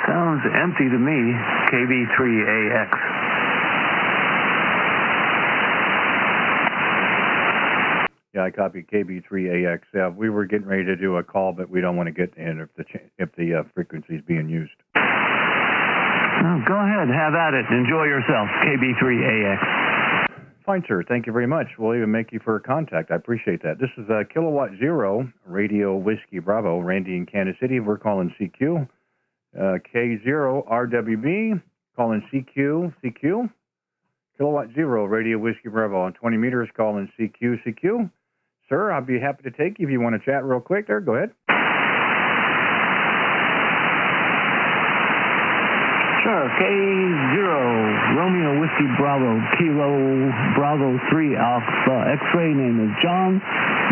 Sounds empty to me. KB3AX. Yeah, I copied KB3AX. We were getting ready to do a call, but we don't want to get in if the frequency is being used. Oh, go ahead, have at it. Enjoy yourself, KB3AX. Fine, sir. Thank you very much. We'll even make you for a contact. I appreciate that. This is Kilowatt Zero, Radio Whiskey Bravo, Randy in Kansas City. We're calling CQ. K0RWB, calling CQ. Kilowatt Zero, Radio Whiskey Bravo on 20 meters, calling CQ. Sir, I'll be happy to take you if you want to chat real quick there. Go ahead. Sure. K0, Romeo Whiskey Bravo, Kilo Bravo 3 Alpha X-ray. Name is John,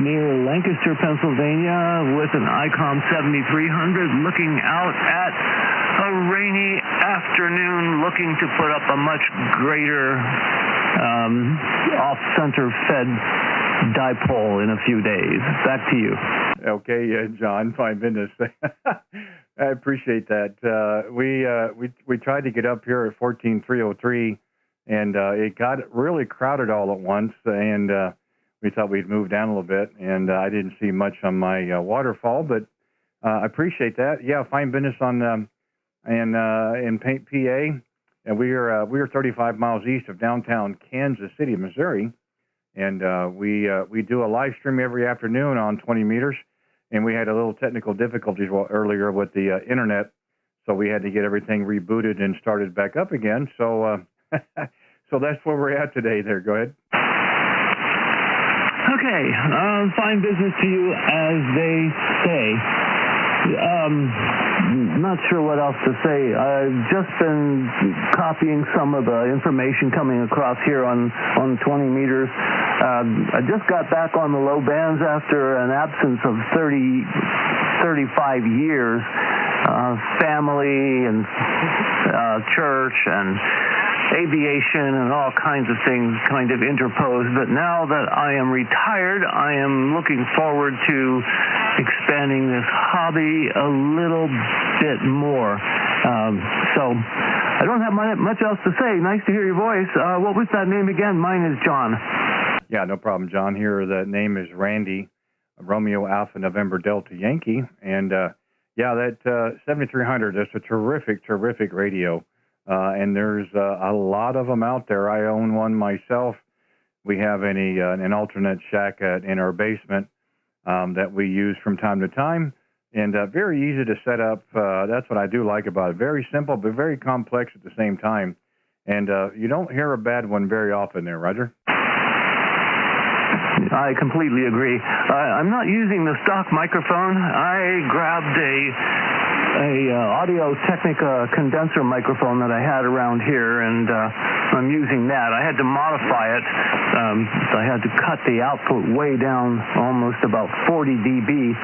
near Lancaster, Pennsylvania, with an ICOM 7300, looking out at a rainy afternoon, looking to put up a much greater off-center fed dipole in a few days. Back to you. Okay, John, fine business. I appreciate that. We tried to get up here at 14303, and it got really crowded all at once, and we thought we'd move down a little bit, and I didn't see much on my waterfall, but I appreciate that. Yeah, fine business on in PA, and we are 35 miles east of downtown Kansas City, Missouri, and we do a live stream every afternoon on 20 meters. And we had a little technical difficulties earlier with the internet, so we had to get everything rebooted and started back up again. So, so that's where we're at today. There, go ahead. Okay, fine business to you, as they say. Not sure what else to say. I've just been copying some of the information coming across here on 20 meters. I just got back on the low bands after an absence of 35 years. Family and church and aviation and all kinds of things kind of interposed. But now that I am retired, I am looking forward to expanding this hobby a little bit more. So I don't have much else to say. Nice to hear your voice. What was that name again? Mine is John. Yeah, no problem, John. Here, the name is Randy, Romeo Alpha November Delta Yankee. And yeah, that 7300, that's a terrific radio. And there's a lot of them out there. I own one myself. We have an alternate shack in our basement that we use from time to time, and very easy to set up. That's what I do like about it. Very simple, but very complex at the same time. And you don't hear a bad one very often there, Roger. I completely agree. I'm not using the stock microphone. I grabbed a Audio-Technica condenser microphone that I had around here, and I'm using that. I had to modify it. I had to cut the output way down, almost about 40 dB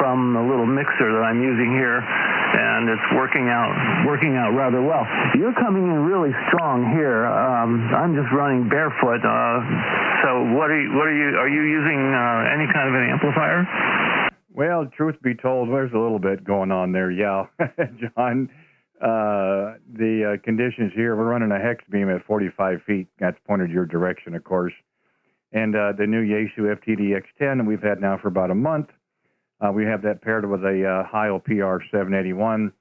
from the little mixer that I'm using here, and it's working out rather well. You're coming in really strong here. I'm just running barefoot. So what are you using any kind of an amplifier? Well, truth be told, there's a little bit going on there, yeah. John, the conditions here, we're running a hex beam at 45 feet. That's pointed your direction, of course. And the new Yaesu FTD X10 we've had now for about a month. We have that paired with a Heil PR 781.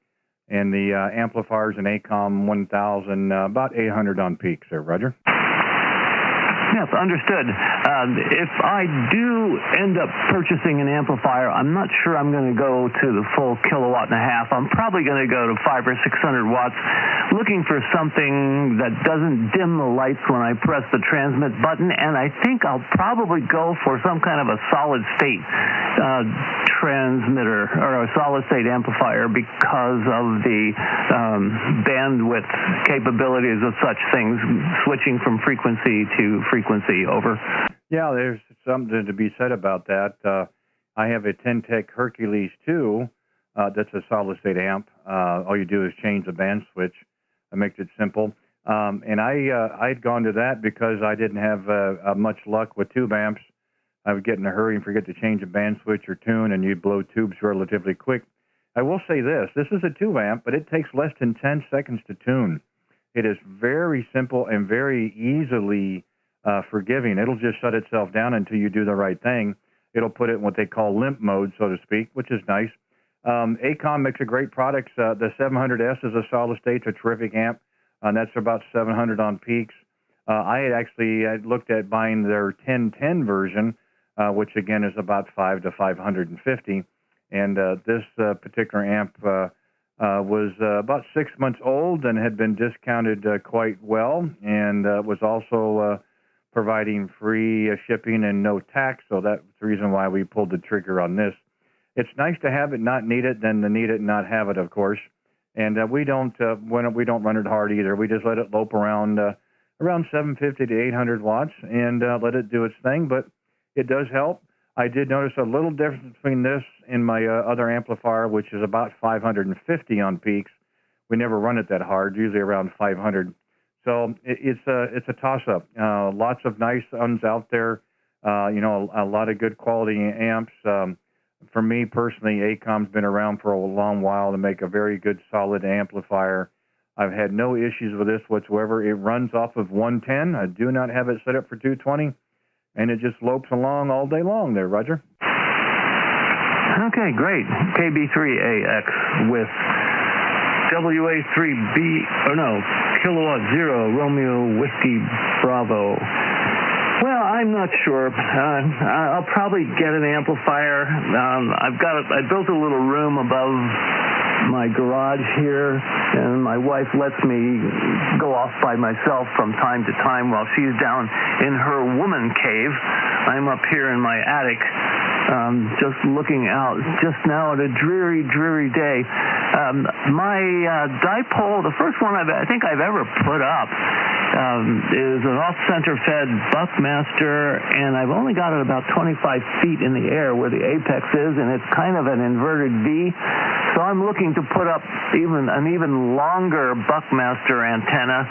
And the amplifiers an ACOM 1000, about 800 on peaks there, Roger. Yes, understood. If I do end up purchasing an amplifier, I'm not sure I'm going to go to the full 1.5 kilowatts. I'm probably going to go to 500 or 600 watts, looking for something that doesn't dim the lights when I press the transmit button, and I think I'll probably go for some kind of a solid-state transmitter or a solid-state amplifier because of the bandwidth capabilities of such things, switching from frequency to frequency. Over. Yeah, there's something to be said about that. I have a Ten-Tech Hercules 2 that's a solid-state amp. All you do is change the band switch. It makes it simple. And I'd gone to that because I didn't have much luck with tube amps. I would get in a hurry and forget to change a band switch or tune, and you'd blow tubes relatively quick. I will say this. This is a 2-amp, but it takes less than 10 seconds to tune. It is very simple and very easily forgiving. It'll just shut itself down until you do the right thing. It'll put it in what they call limp mode, so to speak, which is nice. ACOM makes a great product. The 700S is a solid state, a terrific amp. That's about 700 on peaks. I had actually looked at buying their 1010 version, which again is about 5 to 550. And this particular amp was about 6 months old and had been discounted quite well, and was also providing free shipping and no tax. So that's the reason why we pulled the trigger on this. It's nice to have it, not need it, than to need it and not have it, of course. And we don't run it hard either. We just let it lope around 750 to 800 watts and let it do its thing. But it does help. I did notice a little difference between this and my other amplifier, which is about 550 on peaks. We never run it that hard, usually around 500. So it's a toss-up. Lots of nice ones out there. A lot of good quality amps. For me personally, ACOM's been around for a long while to make a very good, solid amplifier. I've had no issues with this whatsoever. It runs off of 110. I do not have it set up for 220, and it just lopes along all day long there, Roger. Okay, great. KB3AX with WA3B, Kilowatt Zero, Romeo Whiskey Bravo. Well, I'm not sure. I'll probably get an amplifier. I built a little room above my garage here, and my wife lets me go off by myself from time to time while she's down in her woman cave. I'm up here in my attic, just looking out just now at a dreary, dreary day. My dipole, the first one I think I've ever put up, is an off-center fed Buckmaster, and I've only got it about 25 feet in the air where the apex is, and it's kind of an inverted V. So I'm looking to put up an even longer Buckmaster antenna,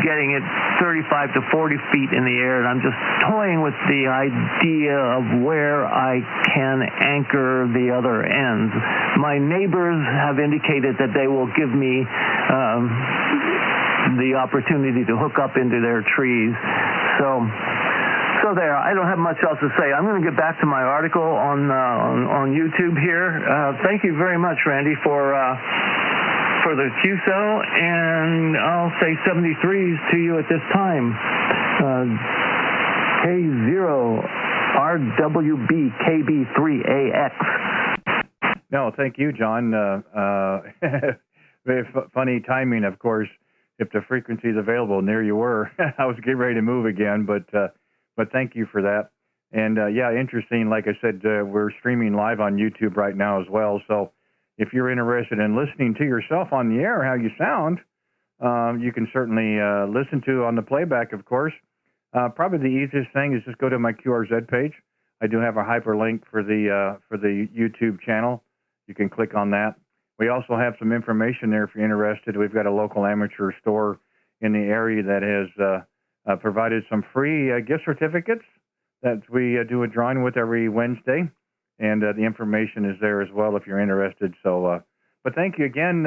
getting it 35 to 40 feet in the air, and I'm just toying with the idea of where I can anchor the other ends. My neighbors have indicated that they will give me the opportunity to hook up into their trees. So there. I don't have much else to say. I'm going to get back to my article on YouTube here. Thank you very much, Randy, for the QSO, and I'll say 73s to you at this time. K0RWB KB3AX. No, thank you, John. Very funny timing, of course. If the frequency is available, and there you were. I was getting ready to move again, but thank you for that. And interesting. Like I said, we're streaming live on YouTube right now as well. So if you're interested in listening to yourself on the air, how you sound, you can certainly listen to on the playback, of course. Probably the easiest thing is just go to my QRZ page. I do have a hyperlink for the YouTube channel. You can click on that. We also have some information there if you're interested. We've got a local amateur store in the area that has provided some free gift certificates that we do a drawing with every Wednesday. And the information is there as well if you're interested. So, but thank you again.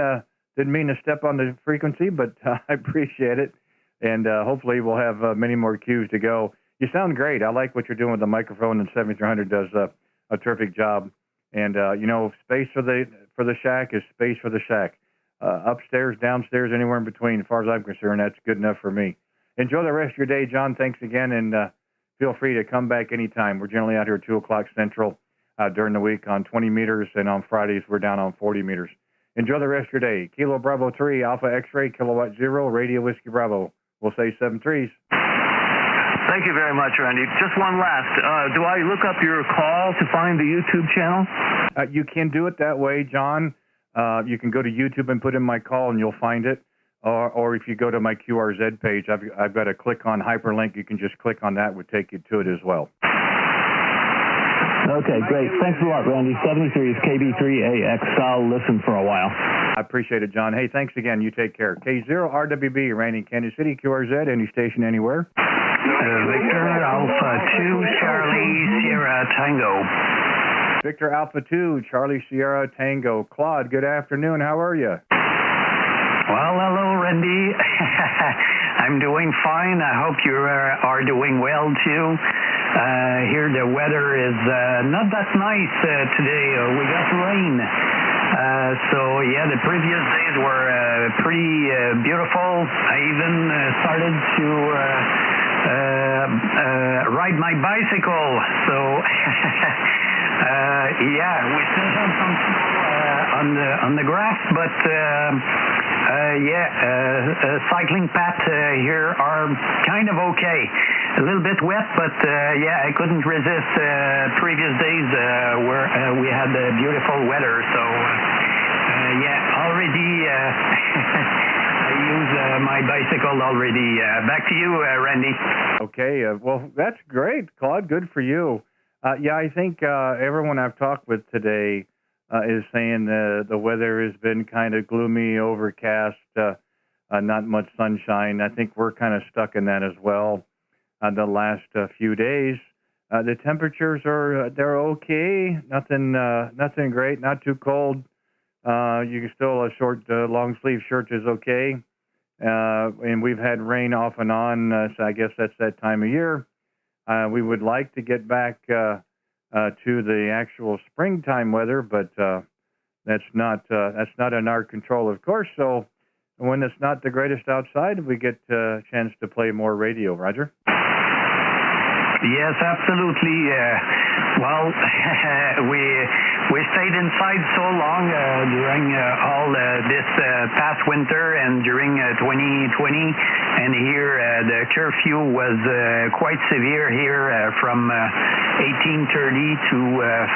Didn't mean to step on the frequency, but I appreciate it. And hopefully we'll have many more cues to go. You sound great. I like what you're doing with the microphone, and 7300 does a terrific job. And, space for the shack is space for the shack. Upstairs, downstairs, anywhere in between, as far as I'm concerned, that's good enough for me. Enjoy the rest of your day, John. Thanks again, and feel free to come back anytime. We're generally out here at 2 o'clock Central during the week on 20 meters, and on Fridays we're down on 40 meters. Enjoy the rest of your day. Kilo Bravo 3, Alpha X-Ray, Kilowatt Zero, Radio Whiskey Bravo. We'll say 73s. Thank you very much, Randy. Just one last. Do I look up your call to find the YouTube channel? You can do it that way, John. You can go to YouTube and put in my call, and you'll find it. Or if you go to my QRZ page, I've got a click on hyperlink. You can just click on that. It would take you to it as well. Okay, great. Thanks a lot, Randy. 73 is KB3AX. I'll listen for a while. I appreciate it, John. Hey, thanks again. You take care. K0RWB, Randy, Kansas City, QRZ, any station, anywhere. Victor Alpha 2 Charlie Sierra Tango. Victor Alpha 2, Charlie Sierra Tango. Claude, good afternoon. How are you? Well, hello, Randy. I'm doing fine. I hope you are doing well, too. Here the weather is not that nice today. We got rain. So, yeah, the previous days were pretty beautiful. I even started to ride my bicycle. So, yeah, we still have some snow on the grass, but cycling paths here are kind of okay. A little bit wet, but yeah, I couldn't resist previous days where we had beautiful weather. So yeah, already I use my bicycle already. Back to you, Randy. Okay, well, that's great, Claude. Good for you. Yeah, I think everyone I've talked with today is saying the weather has been kind of gloomy, overcast, not much sunshine. I think we're kind of stuck in that as well. The last few days, the temperatures they're okay. Nothing great. Not too cold. You can still a short, long sleeve shirt is okay. And we've had rain off and on, so I guess that's that time of year. We would like to get back to the actual springtime weather, but that's not in our control, of course. So when it's not the greatest outside, we get a chance to play more radio. Roger? Yes, absolutely. Well, we stayed inside so long during all this past winter and during 2020, and here the curfew was quite severe here from 18:30 to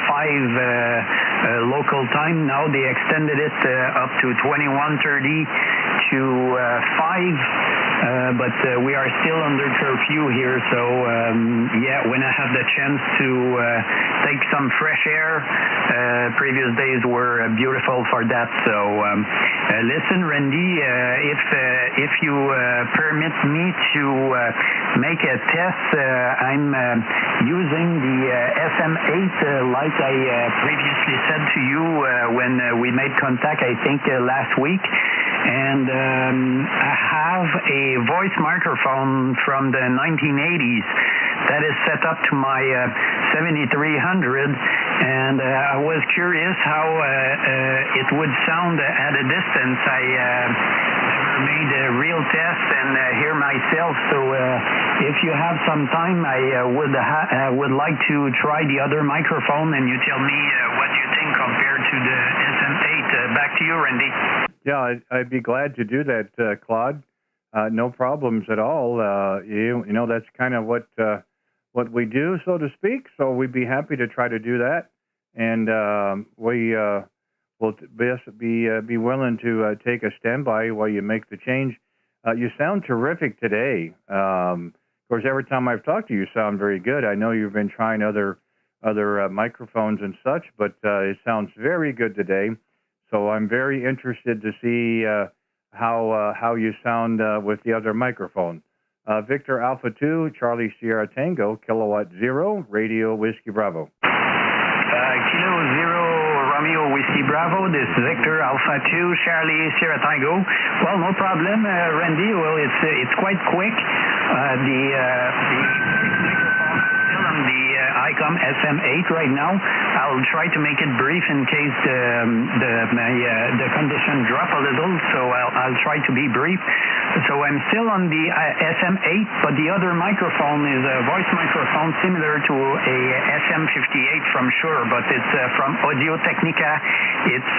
5 local time. Now they extended it up to 21:30 to 5, but we are still under curfew here. So yeah, when I have the chance to take some fresh air, previous days were beautiful for that. So listen, Randy, if you permit me to make a test, I'm using the SM8 like I previously said to you when we made contact, I think last week. And I have a voice microphone from the 1980s that is set up to my 7300, and I was curious how it would sound at a distance. I never made a real test and hear myself, so if you have some time, I would like to try the other microphone, and you tell me what you think compared to the SM8. Back to you, Randy. Yeah, I'd be glad to do that, Claude. No problems at all. You know, that's kind of what we do, so to speak. So we'd be happy to try to do that, and we will be willing to take a standby while you make the change. You sound terrific today. Of course, every time I've talked to you, you sound very good. I know you've been trying other microphones and such, but it sounds very good today. So I'm very interested to see how you sound with the other microphone. Victor Alpha 2, Charlie Sierra Tango, Kilowatt 0, Radio Whiskey Bravo. Kilo 0, Romeo Whiskey Bravo. This is Victor Alpha 2, Charlie Sierra Tango. Well, no problem, Randy. Well, it's quite quick. The microphone is still on the ICOM SM8 right now. I'll try to make it brief in case the condition drop a little, so I'll try to be brief. So I'm still on the SM8, but the other microphone is a voice microphone similar to a SM58 from Shure, but it's from Audio Technica. It's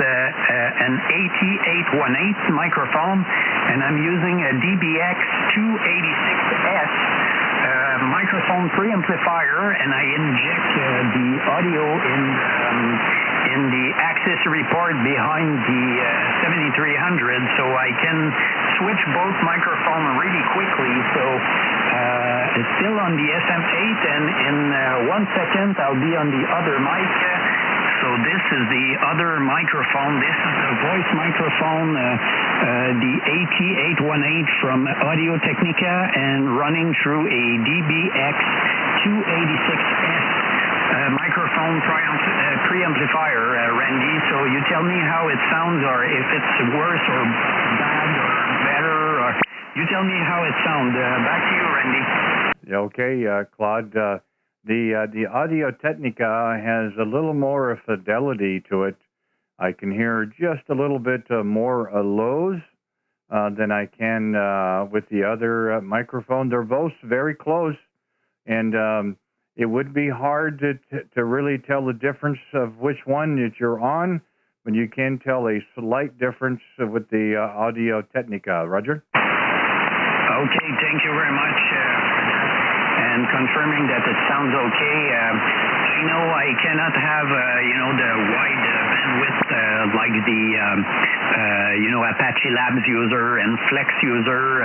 an AT818 microphone, and I'm using a DBX 286S microphone preamplifier, and I inject the audio in the accessory port behind the 7300, so I can switch both microphones really quickly. So it's still on the SM8, and in 1 second I'll be on the other mic. So this is the other microphone. This is the voice microphone, the AT818 from Audio Technica, and running through a DBX 286S microphone preamplifier, Randy. So you tell me how it sounds, or if it's worse or bad or better, or you tell me how it sounds. Back to you, Randy. Okay, Claude. The Audio Technica has a little more fidelity to it. I can hear just a little bit more lows than I can with the other microphone. They're both very close, and it would be hard to really tell the difference of which one that you're on, but you can tell a slight difference with the Audio Technica. Roger? Okay, thank you very much and confirming that it sounds okay. I know I cannot have, the wide bandwidth like the, Apache Labs user and Flex user.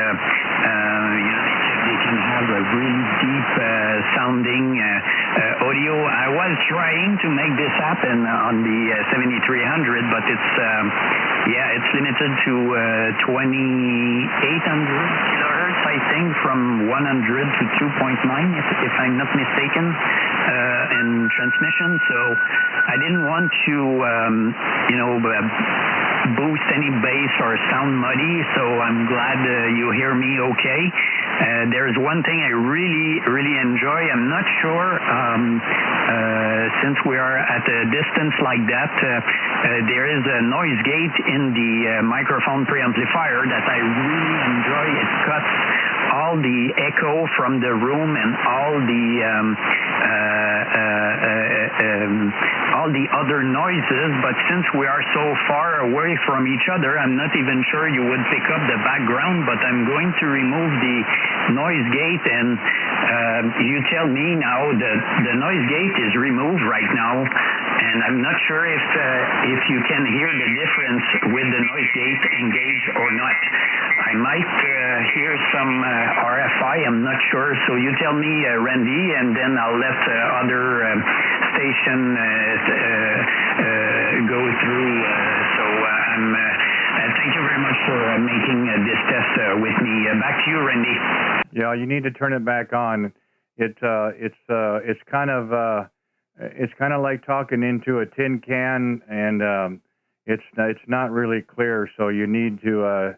They can have a really deep sounding audio. I was trying to make this happen on the 7300, but it's limited to 2800 kilohertz, I think, from 100 to 2.9, if I'm not mistaken, in transmission. So I didn't want to, boost any bass or sound muddy, so I'm glad you hear me okay. There's one thing I really, really enjoy. I'm not sure, since we are at a distance like that, there is a noise gate in the microphone preamplifier that I really enjoy. It cuts all the echo from the room and all the other noises, but since we are so far away from each other, I'm not even sure you would pick up the background, but I'm going to remove the noise gate, and you tell me now that the noise gate is removed right now, and I'm not sure if you can hear the difference with the noise gate engaged or not. I might hear some RFI, I'm not sure, so you tell me, Randy, and then I'll let other station go through. Thank you very much for making this test with me. Back to you, Randy. Yeah, you need to turn it back on. It's kind of like talking into a tin can, and it's not really clear. So you need to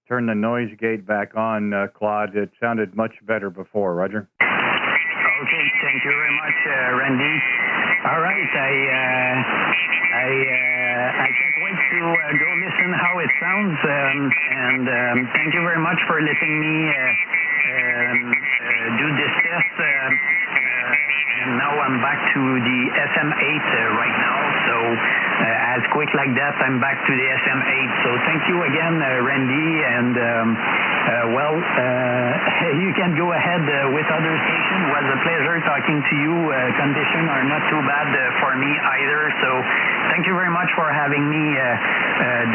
turn the noise gate back on, Claude. It sounded much better before. Roger. Okay, thank you very much, Randy. All right, I can't wait to go listen how it sounds, and thank you very much for letting me do this test. And now I'm back to the SM8 right now, so as quick like that, I'm back to the SM8. So thank you again, Randy, and you can go ahead with other stations. It was a pleasure talking to you. Conditions are not too bad for me either, so thank you very much for having me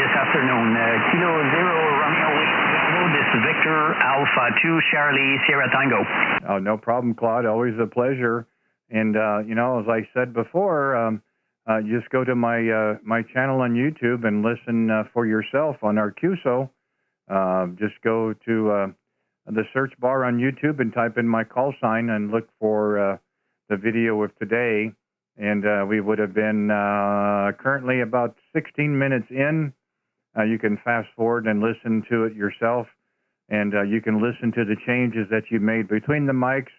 this afternoon. Kilo 0 Romeo Bravo, this is Victor Alpha 2 Charlie Sierra Tango. Oh, no problem, Claude. Always a pleasure. And, as I said before, just go to my channel on YouTube and listen for yourself on our QSO. Just go to the search bar on YouTube and type in my call sign and look for the video of today. And we would have been currently about 16 minutes in. You can fast forward and listen to it yourself. And you can listen to the changes that you made between the mics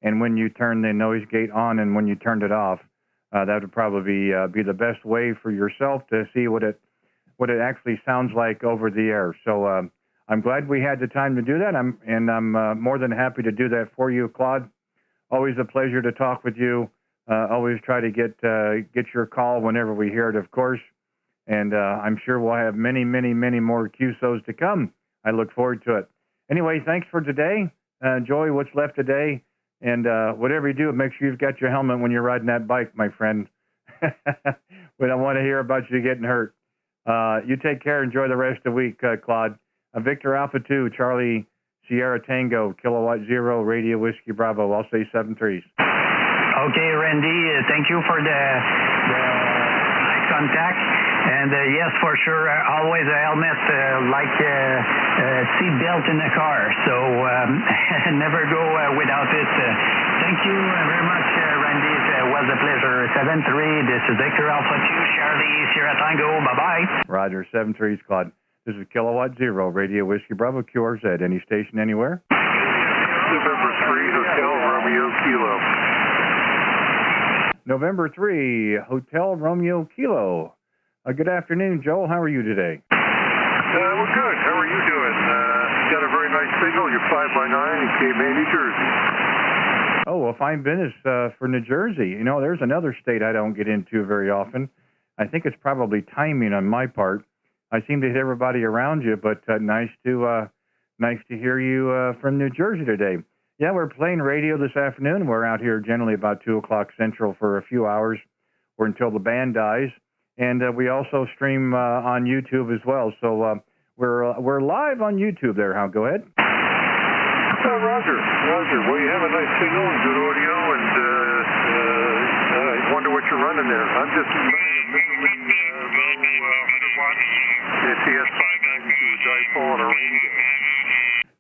and when you turn the noise gate on and when you turned it off. That would probably be the best way for yourself to see what it actually sounds like over the air. So I'm glad we had the time to do that. I'm more than happy to do that for you, Claude. Always a pleasure to talk with you. Always try to get your call whenever we hear it, of course. And I'm sure we'll have many, many, many more QSOs to come. I look forward to it. Anyway, thanks for today. Enjoy what's left today. And whatever you do, make sure you've got your helmet when you're riding that bike, my friend. We don't want to hear about you getting hurt. You take care. Enjoy the rest of the week, Claude. Victor Alpha 2, Charlie Sierra Tango, Kilowatt 0, Radio Whiskey Bravo. I'll say 7 3s. Okay, Randy, thank you for the nice contact. And yes, for sure, always a helmet like seat belt in the car. So never go without it. Thank you very much, Randy. Randy. It was a pleasure. 7-3, this is Victor Alpha 2, Charlie, Sierra Tango. Bye-bye. Roger, 7-3, Claude. This is Kilowatt Zero, Radio Whiskey Bravo, Q-R-Z. Any station anywhere? November 3, Hotel Romeo Kilo. November 3, Hotel Romeo Kilo. Good afternoon, Joel. How are you today? We're good. How are you doing? Got a very nice signal. You're 5x9 in Cape May, New Jersey. Oh, well, fine business for New Jersey. You know, there's another state I don't get into very often. I think it's probably timing on my part. I seem to hit everybody around you, but nice to hear you from New Jersey today. Yeah, we're playing radio this afternoon. We're out here generally about 2 o'clock Central for a few hours or until the band dies. And we also stream on YouTube as well. So we're live on YouTube there. Go ahead. Roger. Well, you have a nice signal and good audio, and I wonder what you're running there. I'm just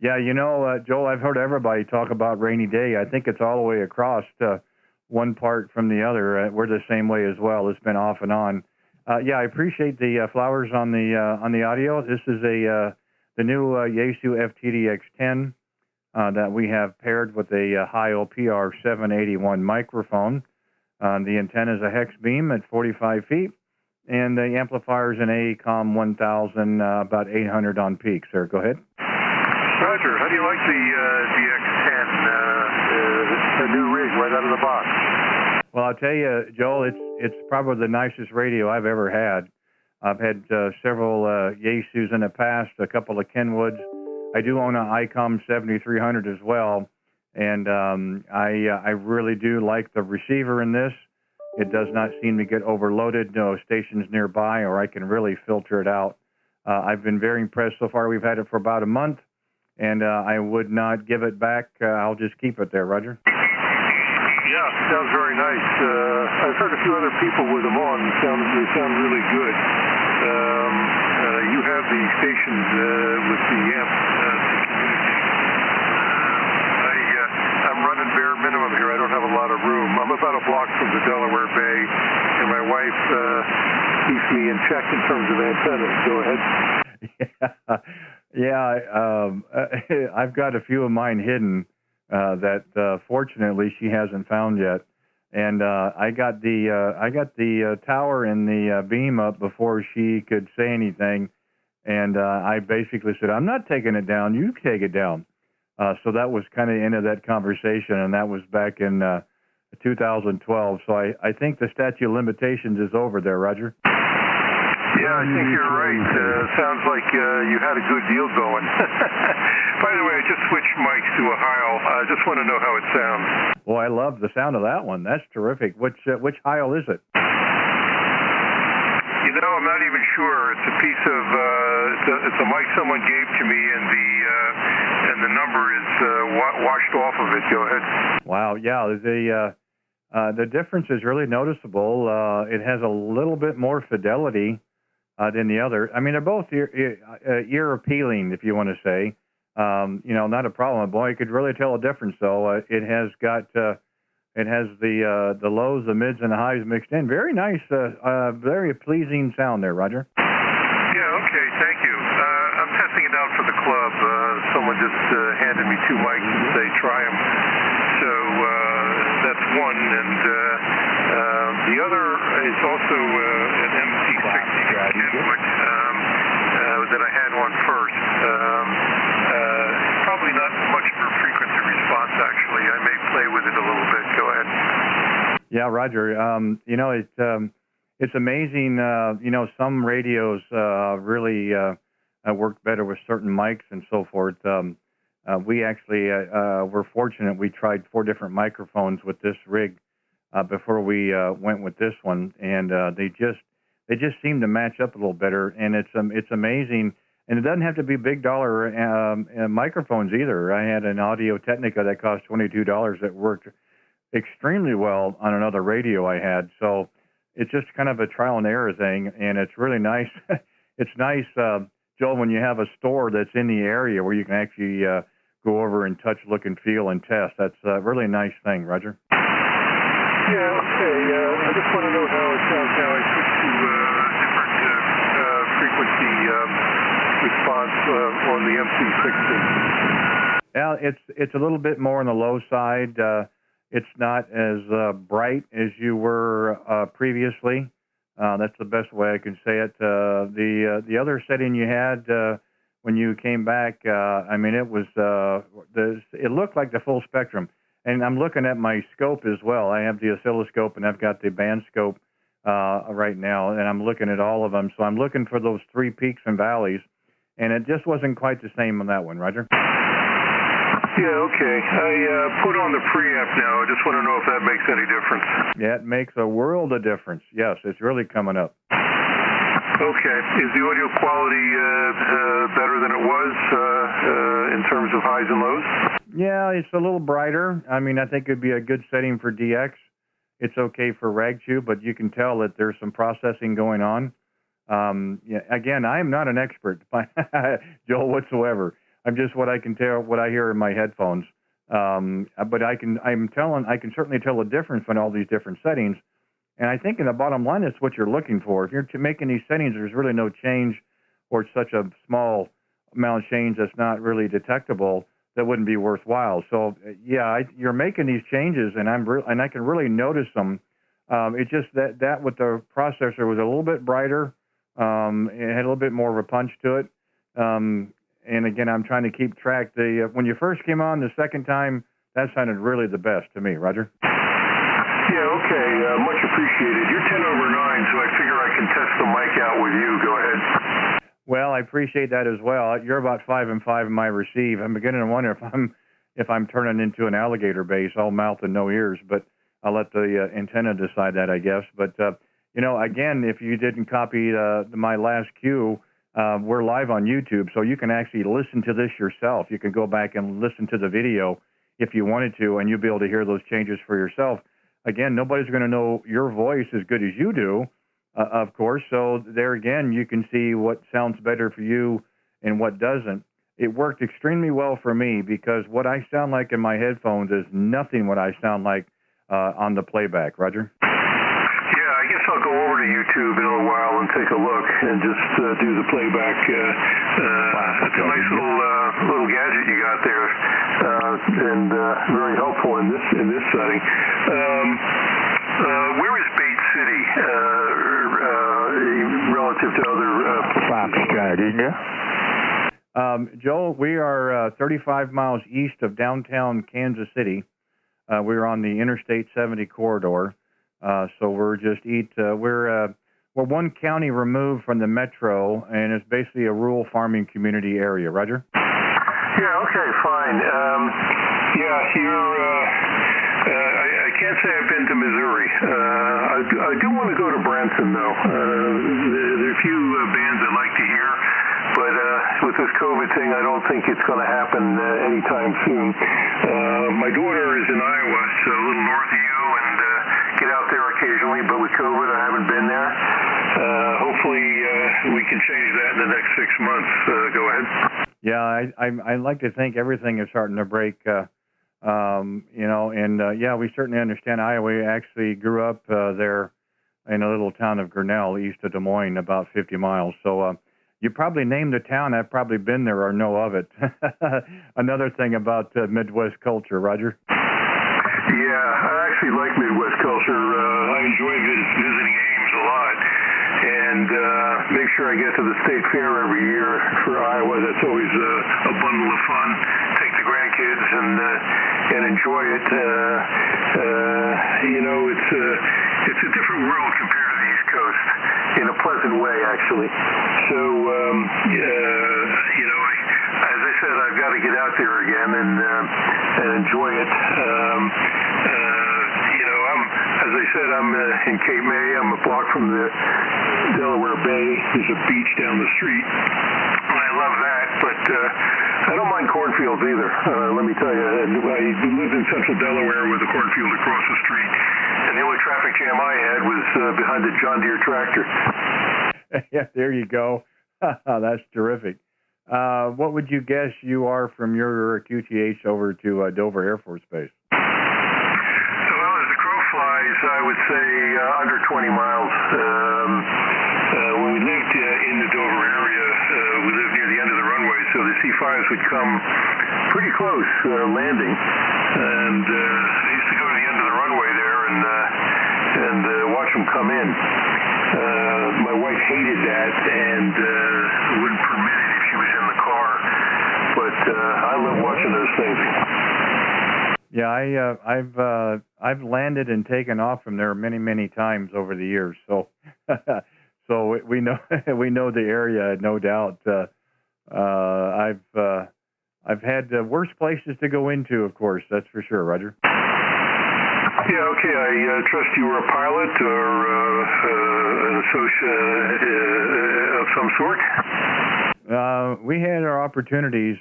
Yeah, you know, Joel, I've heard everybody talk about rainy day. I think it's all the way across to one part from the other. We're the same way as well. It's been off and on. Yeah, I appreciate the flowers on the audio. This is the new Yaesu FTDX10 that we have paired with a Heil PR781 microphone. The antenna is a hex beam at 45 feet, and the amplifier is an AECOM 1000, about 800 on peak. Sir, go ahead. Roger. How do you like the X10, the new rig right out of the box? Well, I'll tell you, Joel, it's probably the nicest radio I've ever had. I've had several Yaesus in the past, a couple of Kenwoods. I do own an ICOM 7300 as well, and I really do like the receiver in this. It does not seem to get overloaded. No stations nearby, or I can really filter it out. I've been very impressed so far. We've had it for about a month, and I would not give it back. I'll just keep it there, Roger. Yeah, sounds very nice. I've heard a few other people with them on. They sound really good. You have the stations with the amp. I'm running bare minimum here. I don't have a lot of room. I'm about a block from the Delaware Bay, and my wife keeps me in check in terms of antennas. Go ahead. Yeah. I've got a few of mine hidden that fortunately she hasn't found yet. And I got the tower and the beam up before she could say anything. And I basically said, I'm not taking it down. You take it down. So that was kind of the end of that conversation, and that was back in 2012. So I think the statute of limitations is over there, Roger. Yeah, I think you're right. Sounds like you had a good deal going. By the way, I just switched mics to a Heil. I just want to know how it sounds. Well, I love the sound of that one. That's terrific. Which Heil is it? You know, I'm not even sure. It's a piece of it's a mic someone gave to me, and the number is washed off of it. Go ahead. Wow. Yeah. The difference is really noticeable. It has a little bit more fidelity than the other. I mean, they're both ear appealing, if you want to say. You know, not a problem. Boy, you could really tell a difference, though. It has the lows, the mids, and the highs mixed in. Very nice, very pleasing sound there, Roger. Yeah, okay, thank you. I'm testing it out for the club. Someone just handed me 2 mics and say try them. So that's one, and the other is also an MC60 Kenwood that I had on first. Probably not much for frequency response, actually. I may play with it a little bit. Go ahead. Yeah, Roger. You know, it's amazing. You know, some radios really work better with certain mics and so forth. We actually were fortunate. We tried 4 different microphones with this rig before we went with this one, and they just seem to match up a little better. And it's amazing. And it doesn't have to be big dollar microphones either. I had an Audio Technica that cost $22 that worked extremely well on another radio I had. So it's just kind of a trial and error thing, and it's really nice. It's nice, Joel, when you have a store that's in the area where you can actually go over and touch, look, and feel and test. That's a really nice thing, Roger. Yeah, okay. I just want to know how it sounds now. I switched to different frequency response on the MC60. Yeah, it's a little bit more on the low side. It's not as bright as you were previously. That's the best way I can say it. The other setting you had when you came back, I mean, it was it looked like the full spectrum. And I'm looking at my scope as well. I have the oscilloscope and I've got the band scope right now, and I'm looking at all of them. So I'm looking for those three peaks and valleys, and it just wasn't quite the same on that one, Roger. Yeah, okay. I put on the preamp now. I just want to know if that makes any difference. Yeah, it makes a world of difference. Yes, it's really coming up. Okay. Is the audio quality better than it was in terms of highs and lows? Yeah, it's a little brighter. I mean, I think it'd be a good setting for DX. It's okay for RagTube, but you can tell that there's some processing going on. Yeah, again, I am not an expert, Joel, whatsoever. I'm just what I can tell, what I hear in my headphones. But I can certainly tell the difference in all these different settings. And I think in the bottom line, it's what you're looking for. If you're making these settings, there's really no change, or it's such a small amount of change that's not really detectable, that wouldn't be worthwhile. So yeah, you're making these changes, and I can really notice them. It's just that with the processor was a little bit brighter. It had a little bit more of a punch to it. And again, I'm trying to keep track. When you first came on the second time, that sounded really the best to me, Roger. Yeah, okay. Much appreciated. You're 10 over 9, so I figure I can test the mic out with you. Go ahead. Well, I appreciate that as well. You're about 5 and 5 in my receive. I'm beginning to wonder if I'm turning into an alligator base, all mouth and no ears. But I'll let the antenna decide that, I guess. But again, if you didn't copy my last cue, we're live on YouTube, so you can actually listen to this yourself. You can go back and listen to the video if you wanted to, and you'll be able to hear those changes for yourself. Again, nobody's going to know your voice as good as you do, of course. So there again, you can see what sounds better for you and what doesn't. It worked extremely well for me because what I sound like in my headphones is nothing what I sound like on the playback. Roger? Yeah, I guess I'll go over to YouTube in a little while and take a look and just do the playback. It's a nice little gadget you got there, and very helpful in this setting. Where is Bait City relative to other? Foxtrot, isn't it? Joel, we are 35 miles east of downtown Kansas City. We're on the Interstate 70 corridor. So we're just we're one county removed from the metro, and it's basically a rural farming community area. Roger? Yeah, okay, fine. I can't say I've been to Missouri. I do want to go to Branson, though. There are a few bands I'd like to hear, but with this COVID thing, I don't think it's going to happen anytime soon. My daughter is in Iowa, so a little north of you, and get out there occasionally, but with COVID, I haven't been there. Hopefully, we can change that in the next 6 months. Go ahead. Yeah, I like to think everything is starting to break, yeah, we certainly understand Iowa. We actually grew up there in a little town of Grinnell, east of Des Moines, about 50 miles. So you probably named the town. I've probably been there or know of it. Another thing about Midwest culture, Roger? Yeah, I actually like Midwest culture. I enjoy visiting Ames a lot, and make sure I get to the state fair every year for Iowa. That's always a bundle of fun. Take the grandkids and enjoy it. It's a different world compared to the East Coast in a pleasant way, actually. So, as I said, I've got to get out there again and enjoy it. As I said, I'm in Cape May. I'm a block from the Delaware Bay. There's a beach down the street. I love that, but I don't mind cornfields either. Let me tell you, I lived in central Delaware with a cornfield across the street, and the only traffic jam I had was behind a John Deere tractor. Yeah, there you go. That's terrific. What would you guess you are from your QTH over to Dover Air Force Base? Well, as the crow flies, would say under 20 miles. When we lived in the Dover area, we lived near the end of the runway, so the C-5s would come pretty close landing, and I used to go to the end of the runway there and watch them come in. My wife hated that and wouldn't permit it if she was in the car, but I love watching those things. Yeah, I've landed and taken off from there many times over the years. So so we know the area, no doubt. I've had worse places to go into, of course. That's for sure, Roger. Yeah, okay. I trust you were a pilot or an associate of some sort. We had our opportunities.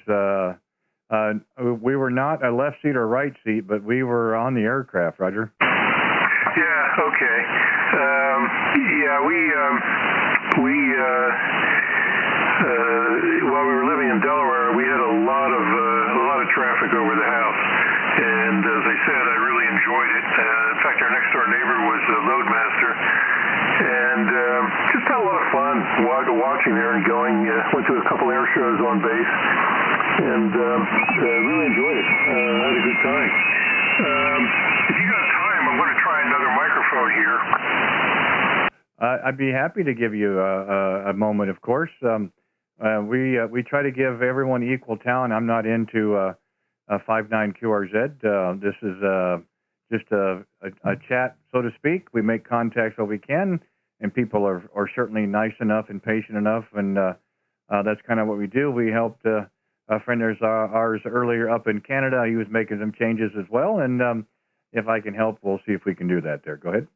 We were not a left seat or right seat, but we were on the aircraft, Roger. Yeah, okay. While we were living in Delaware, we had a lot of traffic over the house, and as I said, I really enjoyed it. In fact, our next door neighbor was a loadmaster, and just had a lot of fun watching there and going. Went to a couple air shows on base, and really enjoyed it. Had a good time. If you got time, I'm going to try another microphone here. I'd be happy to give you a moment, of course. We try to give everyone equal talent. I'm not into 59 QRZ. This is just a chat, so to speak. We make contacts where we can, and people are certainly nice enough and patient enough, and that's kind of what we do. We helped a friend of ours earlier up in Canada. He was making some changes as well, and if I can help, we'll see if we can do that there. Go ahead.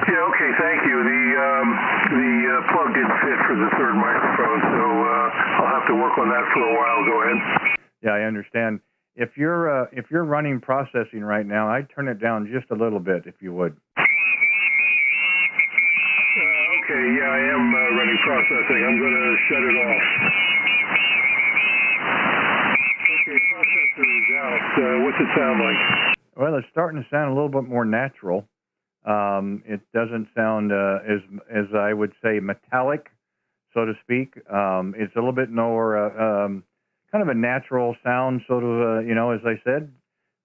Yeah, okay, thank you. The plug didn't fit for the third microphone, so I'll have to work on that for a while. Go ahead. Yeah, I understand. If you're running processing right now, I'd turn it down just a little bit, if you would. Okay, yeah, I am running processing. I'm going to shut it off. Okay, processor is out. What's it sound like? Well, it's starting to sound a little bit more natural. It doesn't sound as I would say metallic, so to speak. It's a little bit more kind of a natural sound, sort of. As I said,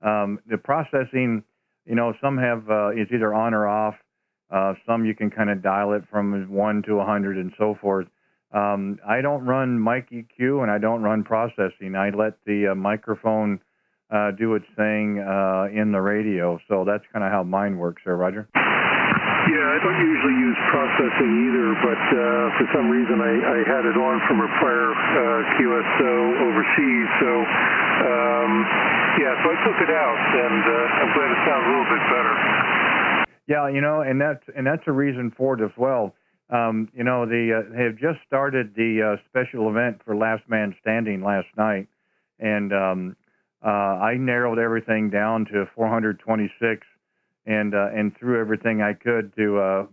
the processing. Some have it's either on or off. Some you can kind of dial it from 1 to 100 and so forth. I don't run mic EQ and I don't run processing. I let the microphone do its thing in the radio. So that's kind of how mine works there, Roger. Yeah, I don't usually use processing either, but for some reason I had it on from a prior QSO overseas. So, so I took it out, and I'm glad it sounds a little bit better. Yeah, and that's a reason for it as well. They have just started the special event for Last Man Standing last night, and I narrowed everything down to 426, and threw everything I could to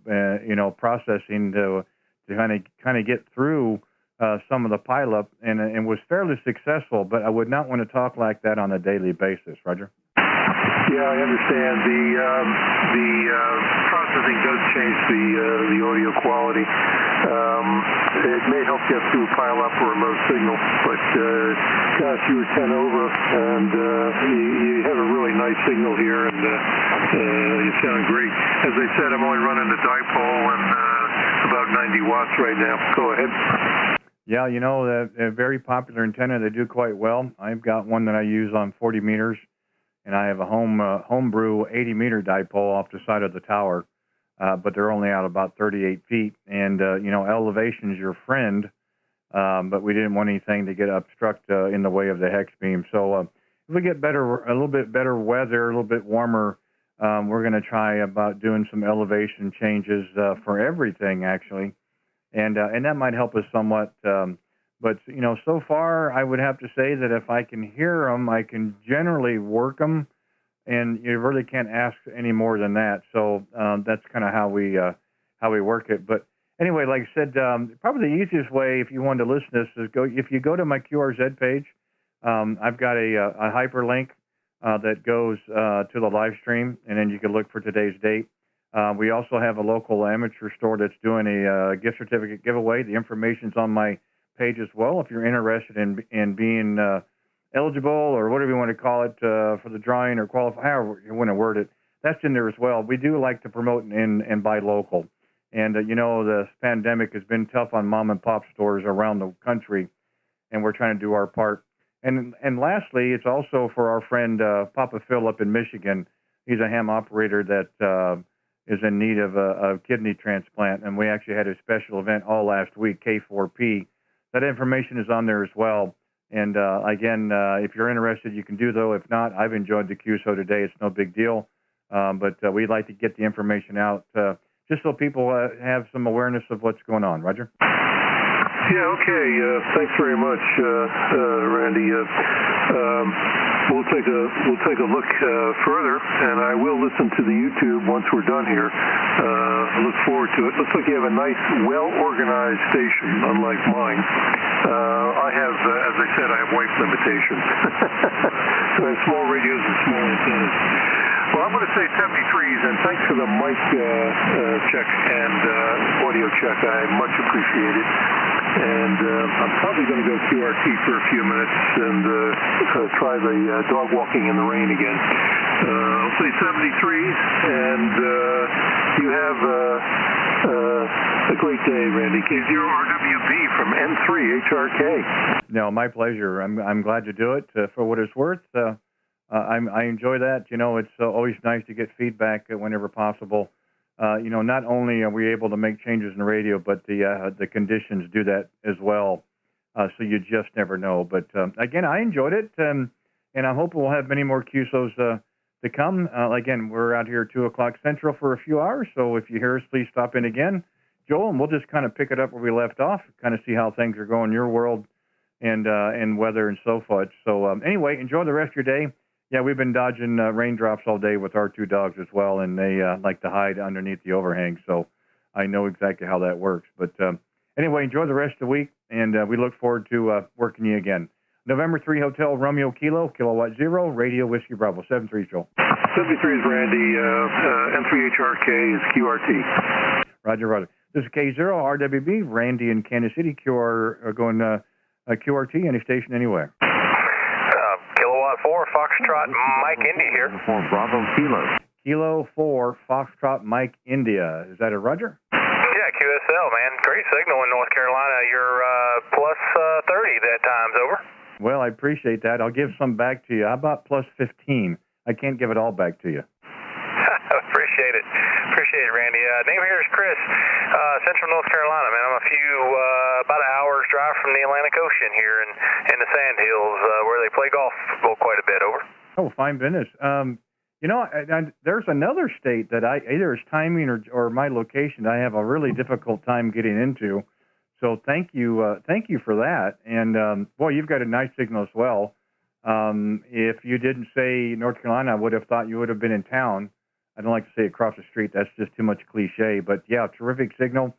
processing to kind of get through some of the pileup, and was fairly successful. But I would not want to talk like that on a daily basis, Roger. Yeah, I understand. The processing does change the audio quality. It may help get through a pileup or a low signal, but gosh, you were 10 over, and you have a really nice signal here, and you sound great. As I said, I'm only running the dipole and about 90 watts right now. Go ahead. Yeah, a very popular antenna. They do quite well. I've got one that I use on 40 meters. And I have a homebrew 80-meter dipole off the side of the tower, but they're only out about 38 feet. And elevation's your friend, but we didn't want anything to get obstruct in the way of the hex beam. So if we get a little bit better weather, a little bit warmer, we're going to try about doing some elevation changes for everything actually, and that might help us somewhat. But, so far, I would have to say that if I can hear them, I can generally work them, and you really can't ask any more than that. So that's kind of how we work it. But anyway, like I said, probably the easiest way if you wanted to listen to this is if you go to my QRZ page. I've got a hyperlink that goes to the live stream, and then you can look for today's date. We also have a local amateur store that's doing a gift certificate giveaway. The information's on my page as well. If you're interested in being eligible or whatever you want to call it for the drawing or qualify, however you want to word it, that's in there as well. We do like to promote and buy local. And, the pandemic has been tough on mom and pop stores around the country, and we're trying to do our part. And lastly, it's also for our friend Papa Phil up in Michigan. He's a ham operator that is in need of a kidney transplant, and we actually had a special event all last week, K0RWB. That information is on there as well. And again, if you're interested, you can do though. If not, I've enjoyed the QSO today. It's no big deal. But we'd like to get the information out just so people have some awareness of what's going on. Roger? Yeah, okay. Thanks very much, Randy. We'll take a look further, and I will listen to the YouTube once we're done here. I look forward to it. Looks like you have a nice, well-organized station, unlike mine. I have, as I said, I have weight limitations. So I have small radios and small antennas. Well, I'm going to say 73s, and thanks for the mic check and audio check. I much appreciate it. And I'm probably going to go QRT for a few minutes and try the dog walking in the rain again. I'll say 73s, and you have a great day, Randy. K0RWB from N3HRK. No, my pleasure. I'm glad to do it for what it's worth. I enjoy that. It's always nice to get feedback whenever possible. Not only are we able to make changes in the radio, but the conditions do that as well. So you just never know. But again, I enjoyed it, and I hope we'll have many more QSOs to come. Again, we're out here at 2 o'clock Central for a few hours. So if you hear us, please stop in again, Joel, and we'll just kind of pick it up where we left off, kind of see how things are going in your world and weather and so forth. So anyway, enjoy the rest of your day. Yeah, we've been dodging raindrops all day with our 2 dogs as well, and they like to hide underneath the overhang, so I know exactly how that works. But anyway, enjoy the rest of the week, and we look forward to working you again. November 3 Hotel Romeo Kilo, Kilowatt 0, Radio Whiskey Bravo, 73 Joel. 73 is Randy, N3HRK is QRT. Roger. This is K0RWB, Randy in Kansas City, going QRT, any station, anywhere. 4 Foxtrot Mike India here. 4 Bravo Kilo. Kilo 4 Foxtrot Mike India. Is that a Roger? Yeah, QSL, man. Great signal in North Carolina. You're plus 30 that time's over. Well, I appreciate that. I'll give some back to you. How about plus 15? I can't give it all back to you. Appreciate it, Randy. Name here is Chris, Central North Carolina, man. I'm about an hour's drive from the Atlantic Ocean here in the Sandhills, where they play golf quite a bit. Over. Oh, fine business. There's another state that either it's timing or my location I have a really difficult time getting into. So thank you for that. And boy, you've got a nice signal as well. If you didn't say North Carolina, I would have thought you would have been in town. I don't like to say across the street. That's just too much cliche. But, yeah, terrific signal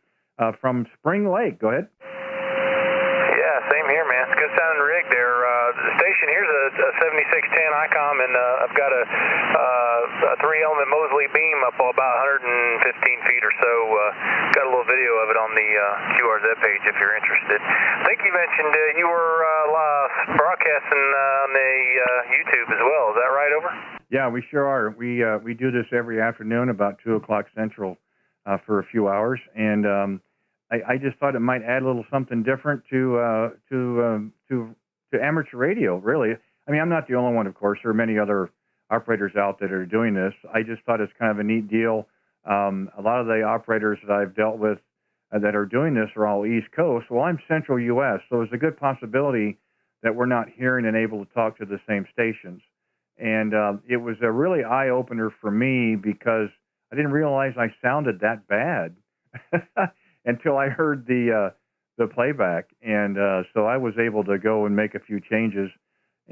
from Spring Lake. Go ahead. Yeah, same here, man. It's good sounding rig there. The station here's a 7610 ICOM, and I've got a 3-element Mosley beam up about 115 feet or so. Got a little video of it on the QRZ page if you're interested. I think you mentioned you were broadcasting on the YouTube as well. Is that right, over? Yeah, we sure are. We do this every afternoon about 2 o'clock Central for a few hours, and I just thought it might add a little something different to amateur radio. Really, I mean, I'm not the only one, of course. There are many other operators out that are doing this. I just thought it's kind of a neat deal. A lot of the operators that I've dealt with that are doing this are all East Coast. Well, I'm Central U.S., so there's a good possibility that we're not hearing and able to talk to the same stations. And it was a really eye-opener for me because I didn't realize I sounded that bad until I heard the playback. And so I was able to go and make a few changes.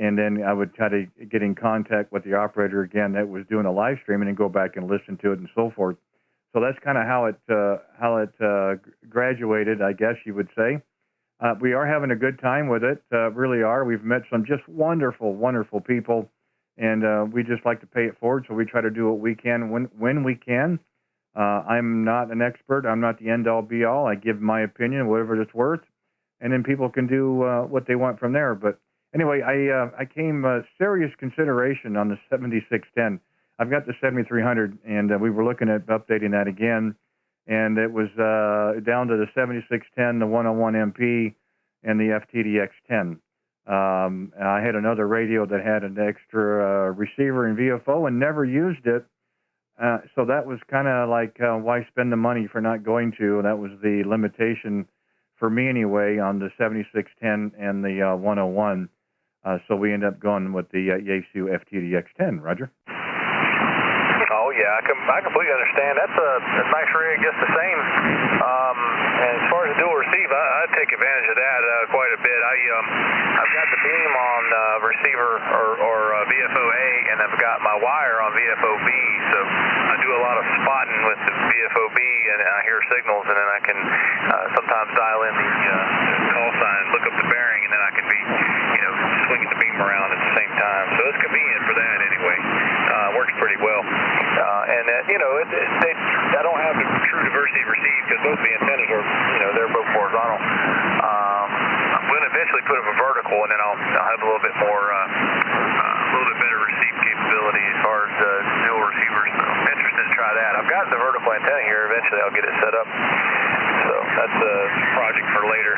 And then I would try to get in contact with the operator again that was doing a live stream and then go back and listen to it and so forth. So that's kind of how it graduated, I guess you would say. We are having a good time with it, really are. We've met some just wonderful, wonderful people, and we just like to pay it forward, so we try to do what we can when we can. I'm not an expert. I'm not the end-all, be-all. I give my opinion, whatever it's worth, and then people can do what they want from there. But anyway, I came serious consideration on the 7610. I've got the 7300, and we were looking at updating that again, and it was down to the 7610, the 101 MP, and the FTDX10. I had another radio that had an extra receiver and VFO and never used it, so that was kind of like why spend the money for not going to. That was the limitation for me anyway on the 7610 and the 101. So we ended up going with the Yaesu FTDX10. Roger. Oh yeah, I completely understand. That's a nice rig, just the same. And as far as dual receive, I take advantage of that quite a bit. I've got the beam on receiver or VFO A, and I've got my wire on VFO B. So I do a lot of spotting with the VFO B, and I hear signals, and then I can sometimes dial in the call sign, look up the bearing, and then I can be, swinging the beam around at the same time. So it's convenient for that anyway. Works pretty well. I don't have the true diversity receive because both the antennas are, they're both horizontal. I'm going to eventually put up a vertical, and then I'll have a little bit more, a little bit better receive capability as far as dual receivers. So I'm interested to try that. I've got the vertical antenna here. Eventually, I'll get it set up. So that's a project for later.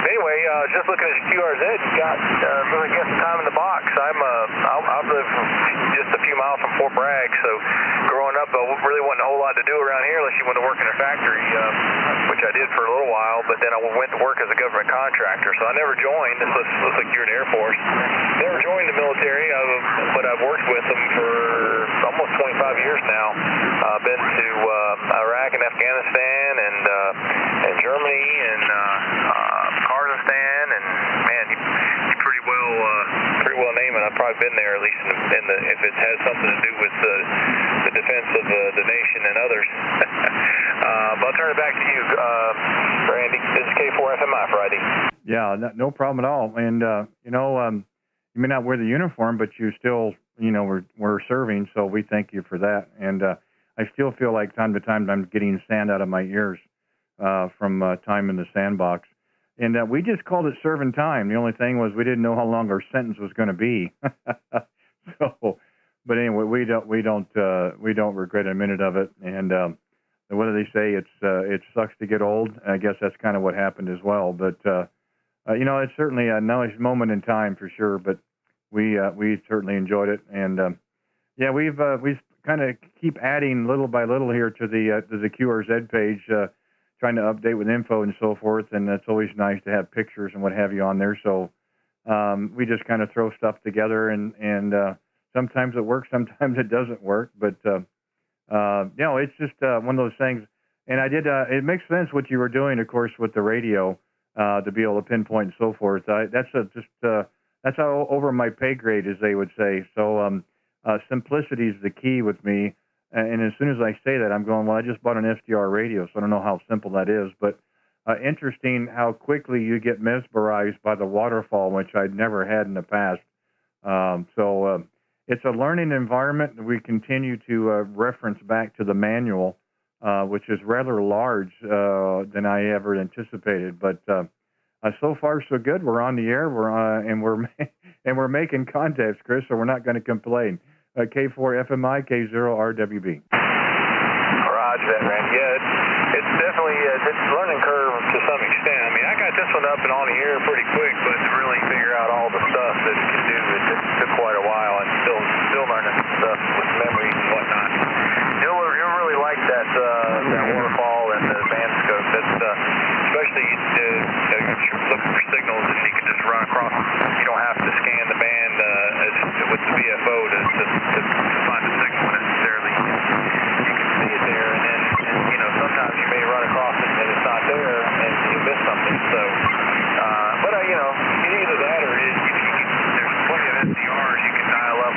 Anyway, just looking at your QRZ, you got really guess the time in the box. I live just a few miles from Fort Bragg, so growing up, I really wasn't a whole lot to do around here unless you went to work in a factory, which I did for a little while. But then I went to work as a government contractor, so I never joined. This looks like you're in the Air Force. Never joined the military, but I've worked with them for almost 25 years now. I've been to Iraq and Afghanistan and Germany and Kazakhstan, and man, you pretty well name it. I've probably been there at least in the if it has something to do with the defense of the nation and others. But I'll turn it back to you, Randy. This is K0RWB Friday. Yeah, no problem at all. And you may not wear the uniform, but you still, we're serving, so we thank you for that. And I still feel like time to time I'm getting sand out of my ears from time in the sandbox. And we just called it serving time. The only thing was we didn't know how long our sentence was going to be. So, but anyway, we don't regret a minute of it. And what do they say? It sucks to get old. I guess that's kind of what happened as well. But it's certainly a nice moment in time for sure. But we certainly enjoyed it. And we've kind of keep adding little by little here to the QRZ page. Trying to update with info and so forth, and it's always nice to have pictures and what have you on there. So we just kind of throw stuff together, and sometimes it works, sometimes it doesn't work. But it's just one of those things. And I did. It makes sense what you were doing, of course, with the radio to be able to pinpoint and so forth. That's how over my pay grade, as they would say. So simplicity is the key with me. And as soon as I say that, I'm going, well, I just bought an SDR radio, so I don't know how simple that is. But interesting how quickly you get mesmerized by the waterfall, which I'd never had in the past. So it's a learning environment. We continue to reference back to the manual, which is rather large than I ever anticipated. But so far, so good. We're on the air, we're making contacts, Chris, so we're not going to complain. K0RWB, K0RWB. Roger that, Randy. Yeah, it's definitely it's a learning curve to some extent. I mean, I got this one up and on the air pretty quick, but to really figure out all the stuff that it can do, it took quite a while, and still learning stuff with memories and whatnot. You'll really like that waterfall and the band scope. That's especially looking for signals, and you can just run across. You don't have to scan the band with the VFO to find the signal necessarily. You can see it there, and then sometimes you may run across it and it's not there, and you miss something. So, but either that or there's plenty of SDRs you can dial up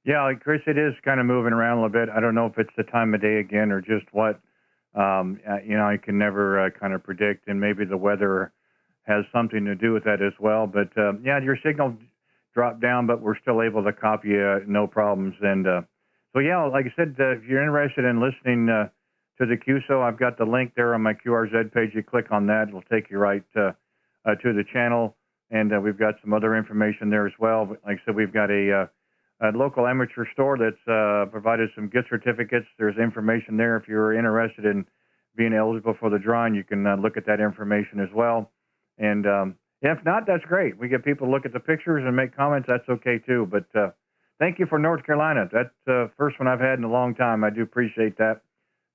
Yeah, Chris, it is kind of moving around a little bit. I don't know if it's the time of day again or just what. I can never kind of predict, and maybe the weather has something to do with that as well. But yeah, your signal dropped down, but we're still able to copy you, no problems. And so yeah, like I said, if you're interested in listening to the QSO, I've got the link there on my QRZ page. You click on that, it'll take you right to the channel, and we've got some other information there as well. But like I said, we've got a local amateur store that's provided some gift certificates. There's information there if you're interested in being eligible for the drawing. You can look at that information as well. And if not, that's great. We get people to look at the pictures and make comments. That's okay too. But thank you for North Carolina. That's the first one I've had in a long time. I do appreciate that.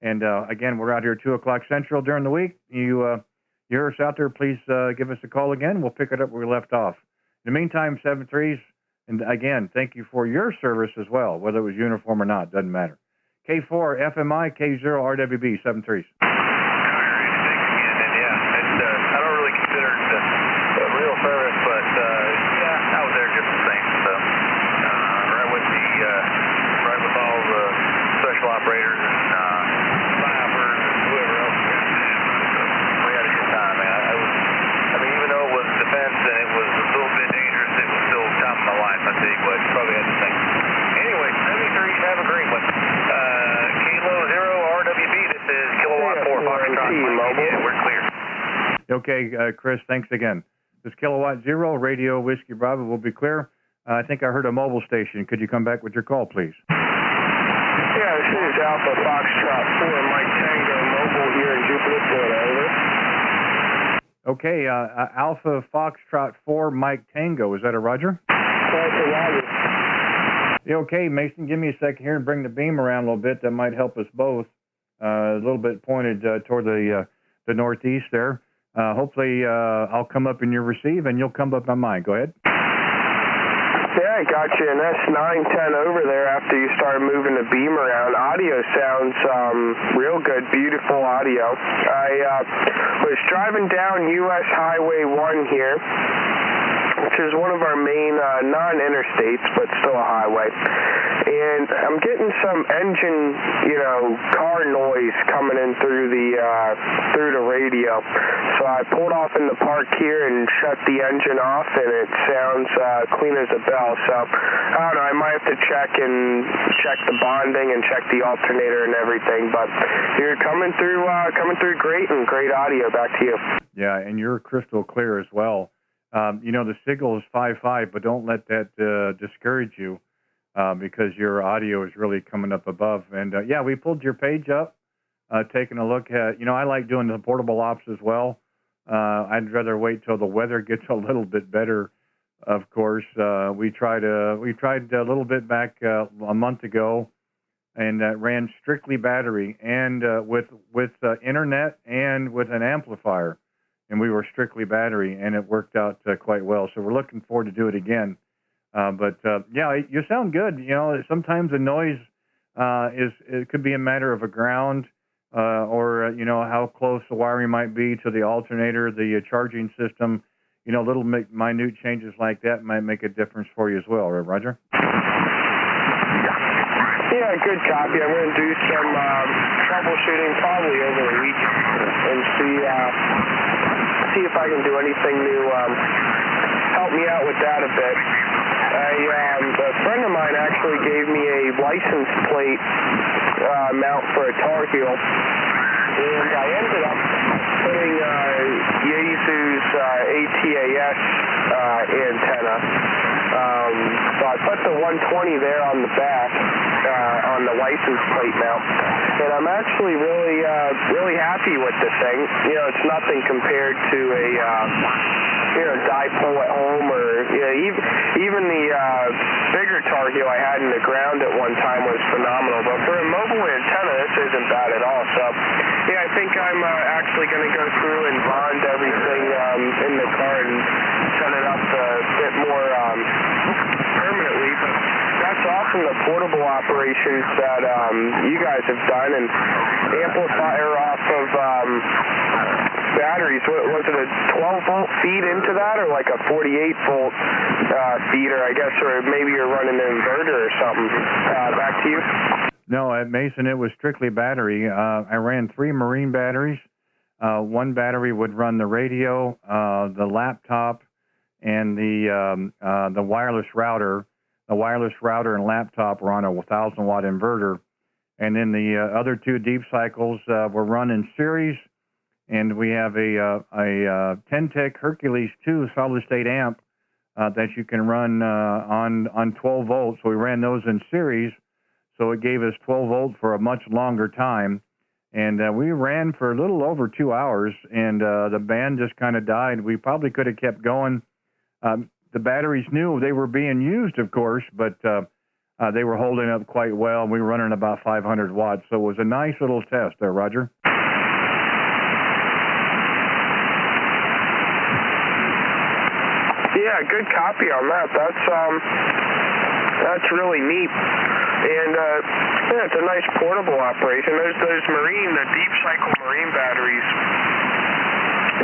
And again, we're out here 2 o'clock Central during the week. You hear us out there, please give us a call again. We'll pick it up where we left off. In the meantime, 7-3s. And again, thank you for your service as well, whether it was uniform or not, doesn't matter. K0RWB, K0RWB, 7-3s. Thanks again. And yeah, I don't really consider it a real service, but yeah, I was there just the same. So right with all the special operators and flyovers and whoever else was there. So we had a good time, man. I mean, even though it was defense and it was a little bit dangerous, it was still top of my life. I tell you what, you probably had to think. Anyway, 73, have a great one. K0RWB, this is Kilowatt 4, Foxtrot, Mobile. We're clear. Okay, Chris, thanks again. This Kilowatt 0, Radio Whiskey Bravo will be clear. I think I heard a mobile station. Could you come back with your call, please? Yeah, this is Alpha Foxtrot 4, Mike Tango, mobile here in Jupiter, Florida. Over. Okay, Alpha Foxtrot 4, Mike Tango. Is that a Roger? Roger. Yeah, okay, Mason, give me a second here and bring the beam around a little bit. That might help us both. A little bit pointed toward the northeast there. Hopefully I'll come up in your receive and you'll come up on mine. Go ahead. Yeah, I got you an S910 over there after you started moving the beam around. Audio sounds real good, beautiful audio. I was driving down U.S. Highway 1 here, which is one of our main non-interstates, but still a highway. And I'm getting some engine, car noise coming in through the radio. So I pulled off in the park here and shut the engine off, and it sounds clean as a bell. So I don't know. I might have to check the bonding and check the alternator and everything. But you're coming through great, and great audio. Back to you. Yeah, and you're crystal clear as well. The signal is 5.5, but don't let that discourage you because your audio is really coming up above. And yeah, we pulled your page up, taking a look at. I like doing the portable ops as well. I'd rather wait till the weather gets a little bit better. Of course, we tried a little bit back a month ago, and ran strictly battery and with internet and with an amplifier. And we were strictly battery, and it worked out quite well. So we're looking forward to do it again. But yeah, you sound good. Sometimes the noise it could be a matter of a ground or how close the wiring might be to the alternator, the charging system. Little minute changes like that might make a difference for you as well, right, Roger? Yeah, good copy. I'm going to do some troubleshooting probably over the weekend and see if I can do anything to help me out with that a bit. A friend of mine actually gave me a license plate mount for a Tar Heel, and I ended up putting Yaesu's ATAS antenna. So I put the 120 there on the back on the license plate mount, and I'm actually really happy with the thing. It's nothing compared to a dipole at home, or even the bigger Tar Heel I had in the ground at one time was phenomenal. But for a mobile antenna, this isn't bad at all. So yeah, I think I'm actually going to go through and bond everything in the car and set it up a bit more permanently. But that's awesome, the portable operations that you guys have done, and amplifier off of battery batteries, was it a 12-volt feed into that, or like a 48-volt feeder, I guess, or maybe you're running an inverter or something? Back to you. No, at Mason, it was strictly battery. I ran 3 marine batteries. One battery would run the radio, the laptop, and the wireless router. The wireless router and laptop were on a 1,000-watt inverter. And then the other 2 deep cycles were run in series. And we have a Ten-Tech Hercules 2 solid-state amp that you can run on 12 volts. So we ran those in series. So it gave us 12 volts for a much longer time. And we ran for a little over 2 hours, and the band just kind of died. We probably could have kept going. The batteries knew they were being used, of course, but they were holding up quite well. We were running about 500 watts, so it was a nice little test there, Roger. Yeah, good copy on that. That's really neat. And yeah, it's a nice portable operation. Those marine, the deep cycle marine batteries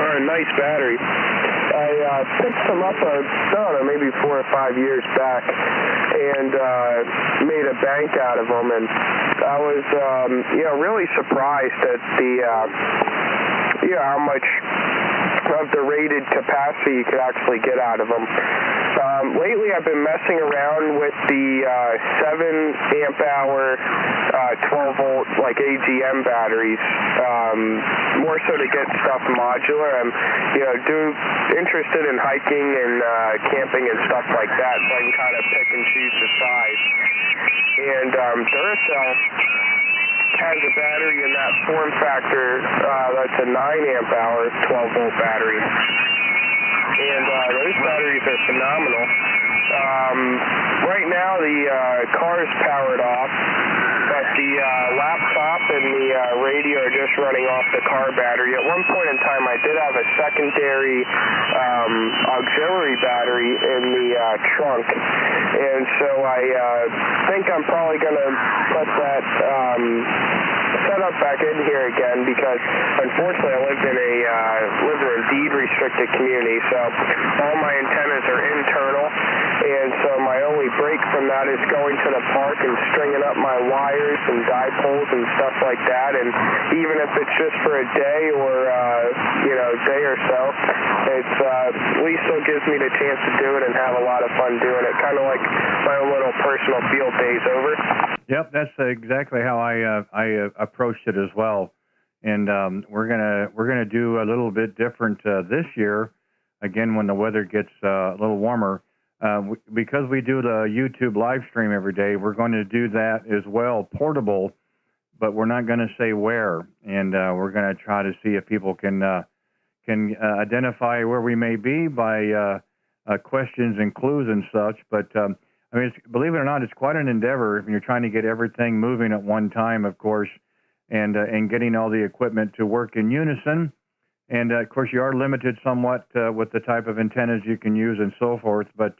are a nice battery. I picked them up, I don't know, maybe 4 or 5 years back, and made a bank out of them. And I was, really surprised at the, how much of the rated capacity you could actually get out of them. Lately, I've been messing around with the 7 amp hour, 12 volt like AGM batteries, more so to get stuff modular. I'm, interested in hiking and camping and stuff like that, so I can kind of pick and choose the size. And Duracell has a battery in that form factor that's a 9 amp hour, 12 volt battery. And those batteries are phenomenal. Right now the car's powered off, but the laptop and the radio are just running off the car battery. At one point in time, I did have a secondary auxiliary battery in the trunk, and so I think I'm probably going to put that setup back in here again, because unfortunately I live in a deed restricted community, so all my antennas are internal, and so my only break from that is going to the park and stringing up my wires and dipoles and stuff like that. And even if it's just for a day or day or so, it's at least still gives me the chance to do it and have a lot of fun doing it, kind of like my own little personal field days. Over. Yep, that's exactly how I approached it as well. And we're gonna do a little bit different this year. Again, when the weather gets a little warmer, because we do the YouTube live stream every day, we're going to do that as well, portable. But we're not going to say where, and we're going to try to see if people can identify where we may be by questions and clues and such. But believe it or not, it's quite an endeavor when you're trying to get everything moving at one time, of course, and getting all the equipment to work in unison. And of course, you are limited somewhat with the type of antennas you can use and so forth. But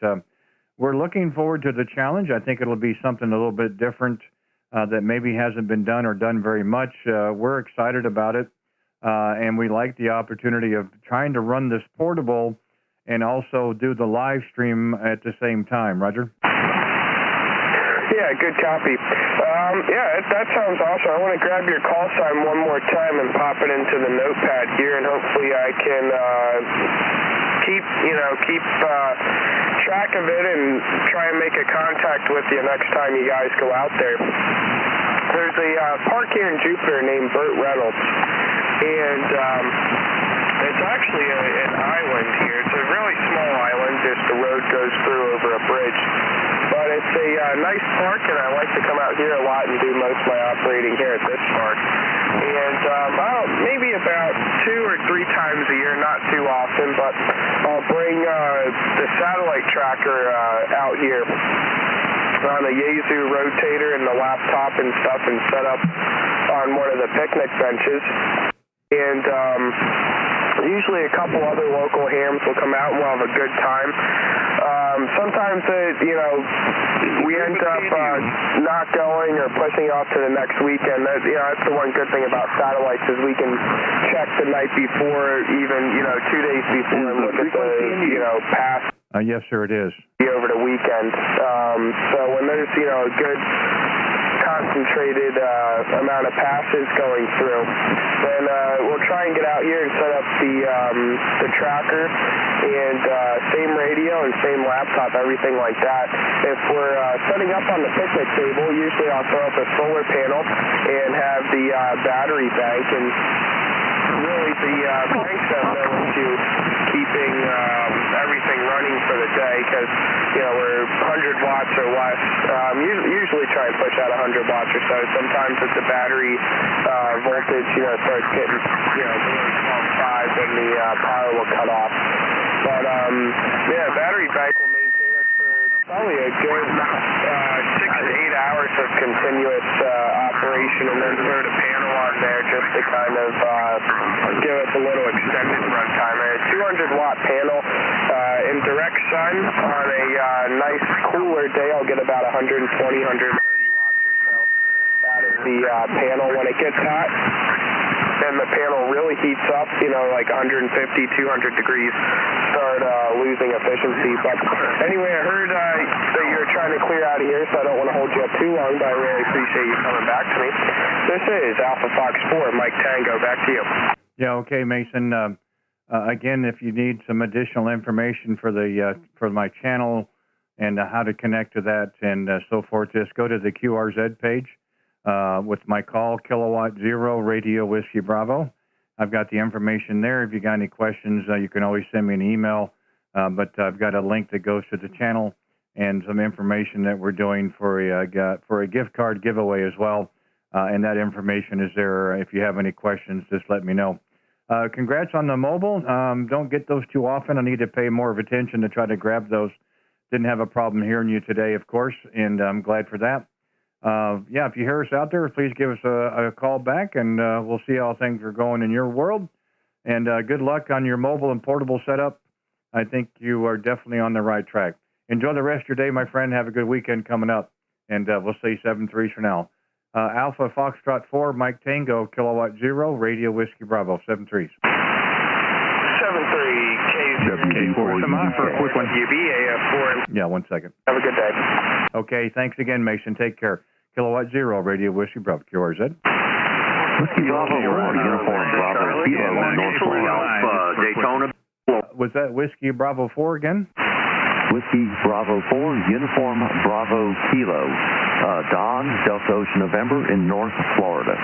we're looking forward to the challenge. I think it'll be something a little bit different that maybe hasn't been done or done very much. We're excited about it, and we like the opportunity of trying to run this portable and also do the live stream at the same time. Roger? Yeah, good copy. That sounds awesome. I want to grab your call sign one more time and pop it into the notepad here, and hopefully I can keep track of it and try and make a contact with you next time you guys go out there. There's a park here in Jupiter named Burt Reynolds, and it's actually an island here. It's a really small island, just the road goes through over a bridge. But it's a nice park, and I like to come out here a lot and do most of my operating here at this park. And maybe about 2 or 3 times a year, not too often, but I'll bring the satellite tracker out here on a Yaesu rotator and the laptop and stuff, and set up on one of the picnic benches. And usually a couple other local hams will come out and we'll have a good time. sometimes we end up not going or pushing off to the next weekend. That's the one good thing about satellites is we can check the night before, even 2 days before, and look at the past. Yes, sir, it is. Over the weekend. So when there's a good concentrated amount of passes going through, then we'll try and get out here and set up the tracker and same radio and same laptop, everything like that. If we're setting up on the picnic table, usually I'll throw up a solar panel and have the battery bank, and really the banks have no issue keeping everything running for the day because we're 100 watts or less. Usually try and push out 100 watts or so. Sometimes if the battery voltage starts getting below 12.5, then the power will cut off. But battery bank will maintain us for probably a good 6 to 8 hours of continuous operation, and then throw the panel on there just to kind of give us a little extended runtime. A 200-watt panel in direct sun on a nice cooler day, I'll get about 120, 130 watts or so out of the panel. When it gets hot, then the panel really heats up, like 150, 200 degrees, start losing efficiency. But anyway, I heard that you're trying to clear out of here, so I don't want to hold you up too long, but I really appreciate you coming back to me. This is Alpha Fox 4, Mike Tango, back to you. Yeah, okay, Mason. Again, if you need some additional information for my channel and how to connect to that and so forth, just go to the QRZ page with my call, K0RWB Radio Whiskey Bravo. I've got the information there. If you got any questions, you can always send me an email. But I've got a link that goes to the channel and some information that we're doing for a gift card giveaway as well. And that information is there. If you have any questions, just let me know. Congrats on the mobile. Don't get those too often. I need to pay more of attention to try to grab those. Didn't have a problem hearing you today, of course, and I'm glad for that. If you hear us out there, please give us a call back, and we'll see how things are going in your world. And good luck on your mobile and portable setup. I think you are definitely on the right track. Enjoy the rest of your day, my friend. Have a good weekend coming up, and we'll say 7-3 for now. Alpha Foxtrot 4, Mike Tango, K0RWB, Radio Whiskey Bravo, 7-3. 7-3, K0RWB for a quick one. UB, AF4. Yeah, 1 second. Have a good day. Okay, thanks again, Mason. Take care. K0RWB, Radio Whiskey Bravo, QRZ. Whiskey Bravo 4, Uniform Bravo, Kilo, North Florida, Daytona. Was that Whiskey Bravo 4 again? Whiskey Bravo 4, Uniform Bravo Kilo, Don, Delta Ocean November in North Florida.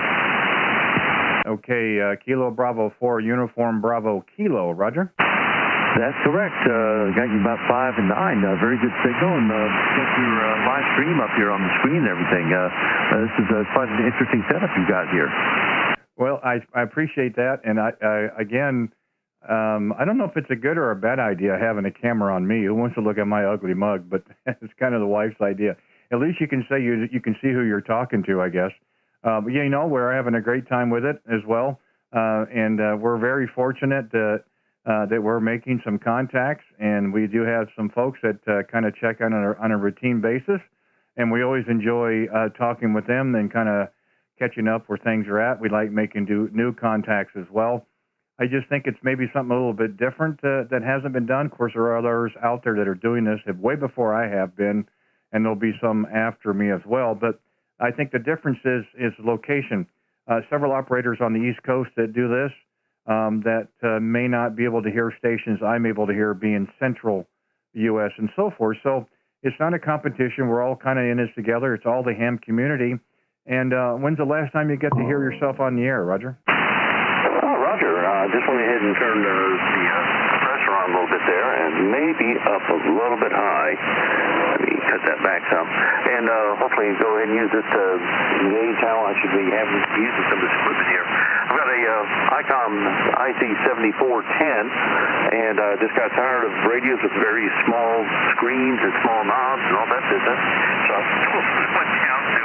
Okay, Kilo Bravo 4, Uniform Bravo Kilo, Roger. That's correct. Got you about 5 and 9. Very good signal, and got your live stream up here on the screen and everything. This is quite an interesting setup you got here. Well, I appreciate that, and I don't know if it's a good or a bad idea having a camera on me. Who wants to look at my ugly mug? But it's kind of the wife's idea. At least you can say you can see who you're talking to, I guess. But we're having a great time with it as well, and we're very fortunate that we're making some contacts, and we do have some folks that kind of check on a routine basis, and we always enjoy talking with them and kind of catching up where things are at. We like making new contacts as well. I just think it's maybe something a little bit different that hasn't been done. Of course, there are others out there that are doing this way before I have been, and there'll be some after me as well. But I think the difference is location. Several operators on the East Coast that do this that may not be able to hear stations I'm able to hear being central U.S. and so forth. So it's not a competition. We're all kind of in this together. It's all the ham community. And when's the last time you get to hear yourself on the air, Roger? Just went ahead and turned the compressor on a little bit there, and maybe up a little bit high. Let me cut that back some. And hopefully go ahead and use this to gauge how I should be using some of this equipment here. I've got a ICOM IC7410, and just got tired of radios with very small screens and small knobs and all that business. So I went down to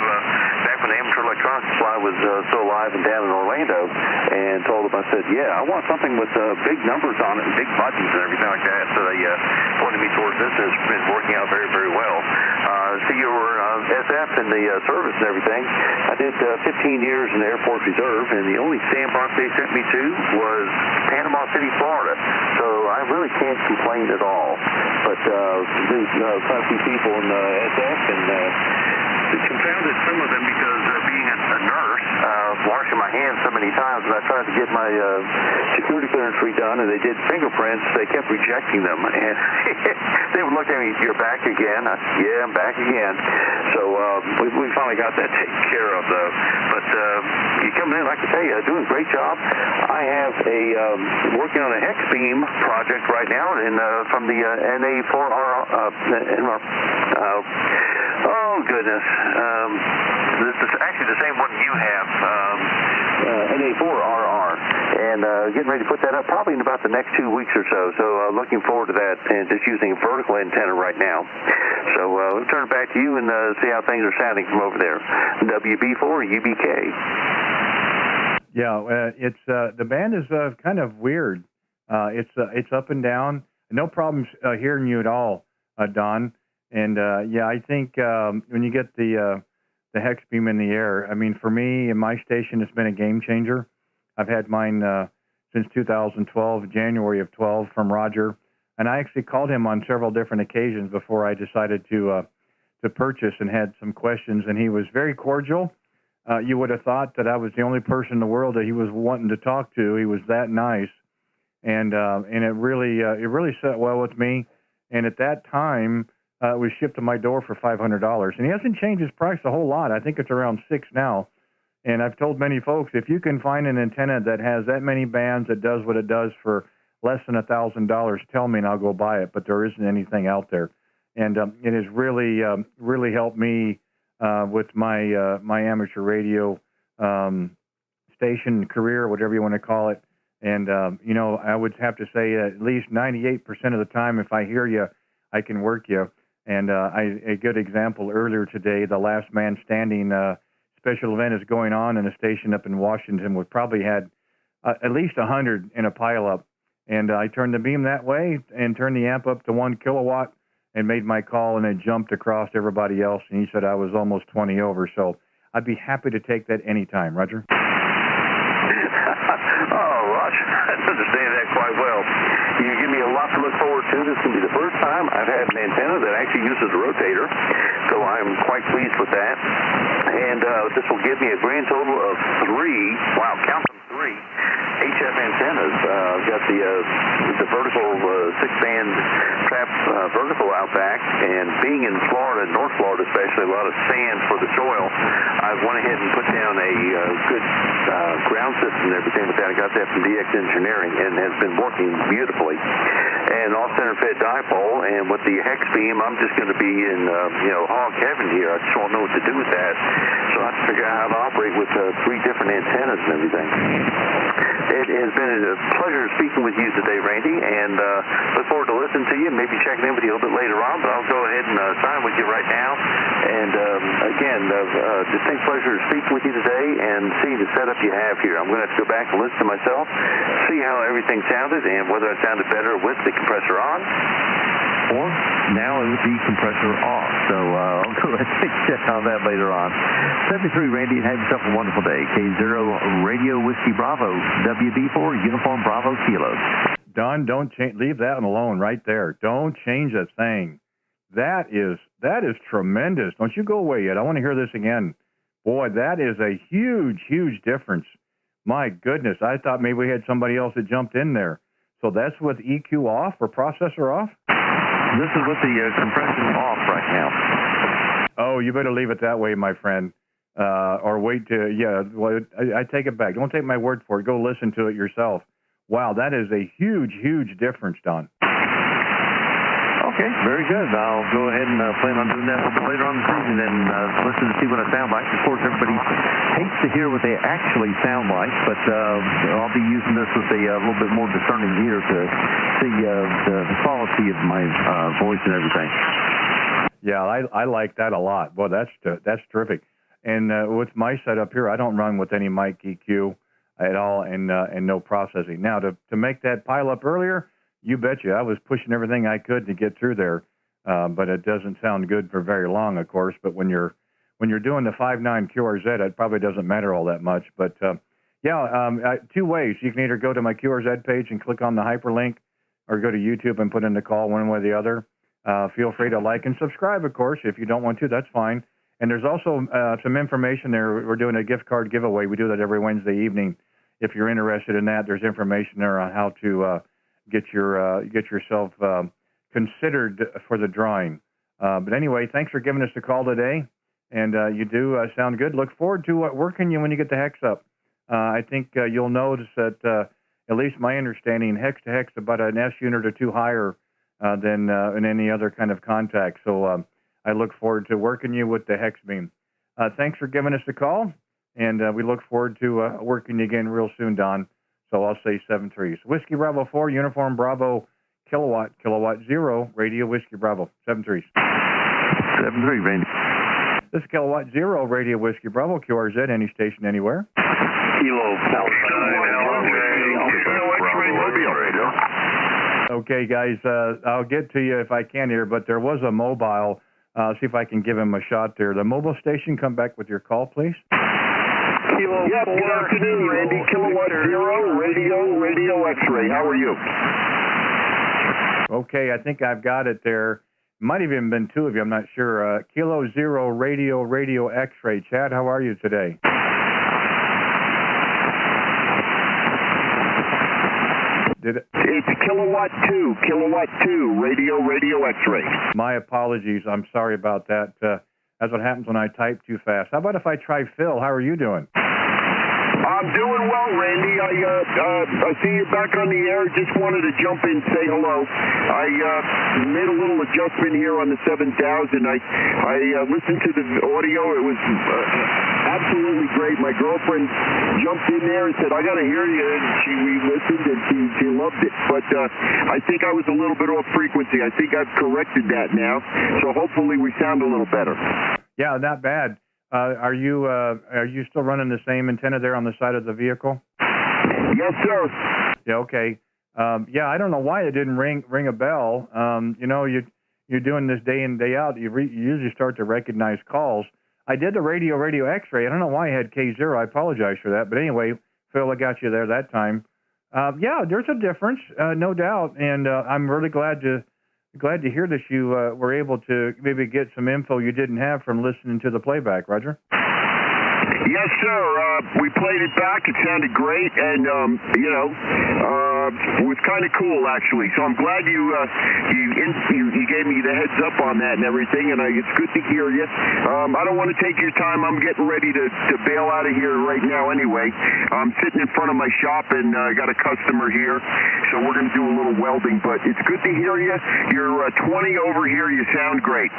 back when an amateur electronics supply was still alive and down in Orlando, and told them, I said, yeah, I want something with big numbers on it and big buttons and everything like that. So they pointed me towards this, and it's been working out very, very well. So you were SF in the service and everything. I did 15 years in the Air Force Reserve, and the only sandbox they sent me to was Panama City, Florida. So I really can't complain at all. But there's quite a few people in SF, and it confounded some of them because being a nurse, washing my hands so many times, and I tried to get my security clearance redone, and they did fingerprints. They kept rejecting them, and they would look at me, "You're back again?" I said, "Yeah, I'm back again." So we finally got that taken care of, though. But you come in, like I tell you, doing a great job. I have working on a hex beam project right now, from the NA4R. Oh goodness, this is actually the same one you have, NA4RR, and getting ready to put that up probably in about the next 2 weeks or so. So looking forward to that, and just using a vertical antenna right now. So we'll turn it back to you and see how things are sounding from over there. WB4 UBK. Yeah, it's the band is kind of weird. It's up and down. No problems hearing you at all, Don. And yeah, I think when you get the hex beam in the air, I mean, for me and my station, it's been a game changer. I've had mine since 2012, January of 12, from Roger, and I actually called him on several different occasions before I decided to purchase, and had some questions. And he was very cordial. You would have thought that I was the only person in the world that he was wanting to talk to. He was that nice, and it really sat well with me. And at that time, it was shipped to my door for $500, and he hasn't changed his price a whole lot. I think it's around $6 now. And I've told many folks, if you can find an antenna that has that many bands that does what it does for less than $1,000, tell me and I'll go buy it. But there isn't anything out there, and it has really helped me with my my amateur radio station career, whatever you want to call it. And you know, I would have to say at least 98% of the time, if I hear you, I can work you. And a good example earlier today, the Last Man Standing special event is going on in a station up in Washington. We probably had at least 100 in a pileup. And I turned the beam that way and turned the amp up to 1 kilowatt and made my call, and it jumped across everybody else. And he said I was almost 20 over. So I'd be happy to take that anytime, Roger. Oh, Roger, I understand that quite well. You give me a lot to look forward to. This will be the first time I've had an antenna that actually uses a rotator, so I'm quite pleased with that. And this will give me a grand total of 3, wow, count them, 3 HF antennas. I've got the vertical 6-band trap vertical out back, and being in Florida, North Florida especially, a lot of sand for the soil, I went ahead and put down a good ground system and everything with that. I got that from DX Engineering, and has been working beautifully. And off-center fed dipole, and with the hex beam, I'm just going to be in hog heaven here. I just won't know what to do with that, so I have to figure out how to operate with 3 different antennas and everything. It has been a pleasure speaking with you today, Randy, and look forward to listening to you and maybe checking in with you a little bit later on, but I'll go ahead and sign with you right now. And again, distinct pleasure speaking with you today and seeing the setup you have here. I'm going to have to go back and listen to myself, see how everything sounded, and whether it sounded better with the compressor on, or now with the compressor off. So I'll go ahead and check on that later on. 73, Randy, and have yourself a wonderful day. K0 Radio Whiskey Bravo, WB4 Uniform Bravo Kilo. Don, don't leave that alone right there. Don't change a thing. That is tremendous. Don't you go away yet. I want to hear this again. Boy, that is a huge, huge difference. My goodness, I thought maybe we had somebody else that jumped in there. So that's with EQ off or processor off? This is with the compression off right now. Oh, you better leave it that way, my friend. Or wait to, well, I take it back. Don't take my word for it. Go listen to it yourself. Wow, that is a huge, huge difference, Don. Okay, very good. I'll go ahead and plan on doing that a little bit later on this evening and listen to see what I sound like. Of course, everybody hates to hear what they actually sound like, but I'll be using this with a little bit more discerning ear to see the quality of my voice and everything. Yeah, I like that a lot. Boy, that's terrific. And with my setup here, I don't run with any mic EQ at all, and no processing. Now, to make that pile up earlier, you betcha, I was pushing everything I could to get through there, but it doesn't sound good for very long, of course. But when you're doing the 5.9 QRZ, it probably doesn't matter all that much. But two ways. You can either go to my QRZ page and click on the hyperlink, or go to YouTube and put in the call, one way or the other. Feel free to like and subscribe, of course. If you don't want to, that's fine. And there's also some information there. We're doing a gift card giveaway. We do that every Wednesday evening. If you're interested in that, there's information there on how to get yourself considered for the drawing. But anyway, thanks for giving us a call today. And you do sound good. Look forward to working you when you get the hex up. I think you'll notice that, at least my understanding, hex to hex about an S unit or two higher than in any other kind of contact. So I look forward to working you with the hex beam. Thanks for giving us a call, and we look forward to working you again real soon, Don. So I'll say 7-3. Whiskey Bravo 4, Uniform Bravo, Kilowatt 0, Radio Whiskey Bravo, 7-3. 7-3, Randy. This is Kilowatt 0, Radio Whiskey Bravo, QRZ, any station, anywhere. Okay, guys, I'll get to you if I can here, but there was a mobile. See if I can give him a shot there. The mobile station, come back with your call, please. Yes, good afternoon, Randy. Kilowatt 0, Radio X-ray. How are you? Okay, I think I've got it there. Might have even been two of you, I'm not sure. Kilo 0, Radio X-ray. Chad, how are you today? It's Kilowatt 2, Radio X-ray. My apologies. I'm sorry about that. That's what happens when I type too fast. How about if I try Phil? How are you doing? I'm doing well, Randy. I see you're back on the air. Just wanted to jump in and say hello. I made a little adjustment here on the 7000. I listened to the audio. It was absolutely great. My girlfriend jumped in there and said, I got to hear you. And we listened, and she loved it. But I think I was a little bit off frequency. I think I've corrected that now. So hopefully we sound a little better. Yeah, not bad. Are you still running the same antenna there on the side of the vehicle? Yes, sir. Yeah, okay. Yeah, I don't know why it didn't ring a bell. You're doing this day in, day out. You usually start to recognize calls. I did the Radio X-ray. I don't know why I had K0. I apologize for that. But anyway, Phil, I got you there that time. Yeah, there's a difference, no doubt. And I'm really glad to hear that you were able to maybe get some info you didn't have from listening to the playback, Roger. Yes, sir. We played it back. It sounded great, and it was kind of cool, actually. So I'm glad you gave me the heads up on that and everything, and it's good to hear you. I don't want to take your time. I'm getting ready to bail out of here right now anyway. I'm sitting in front of my shop, and I got a customer here, so we're going to do a little welding. But it's good to hear you. You're 20 over here. You sound great.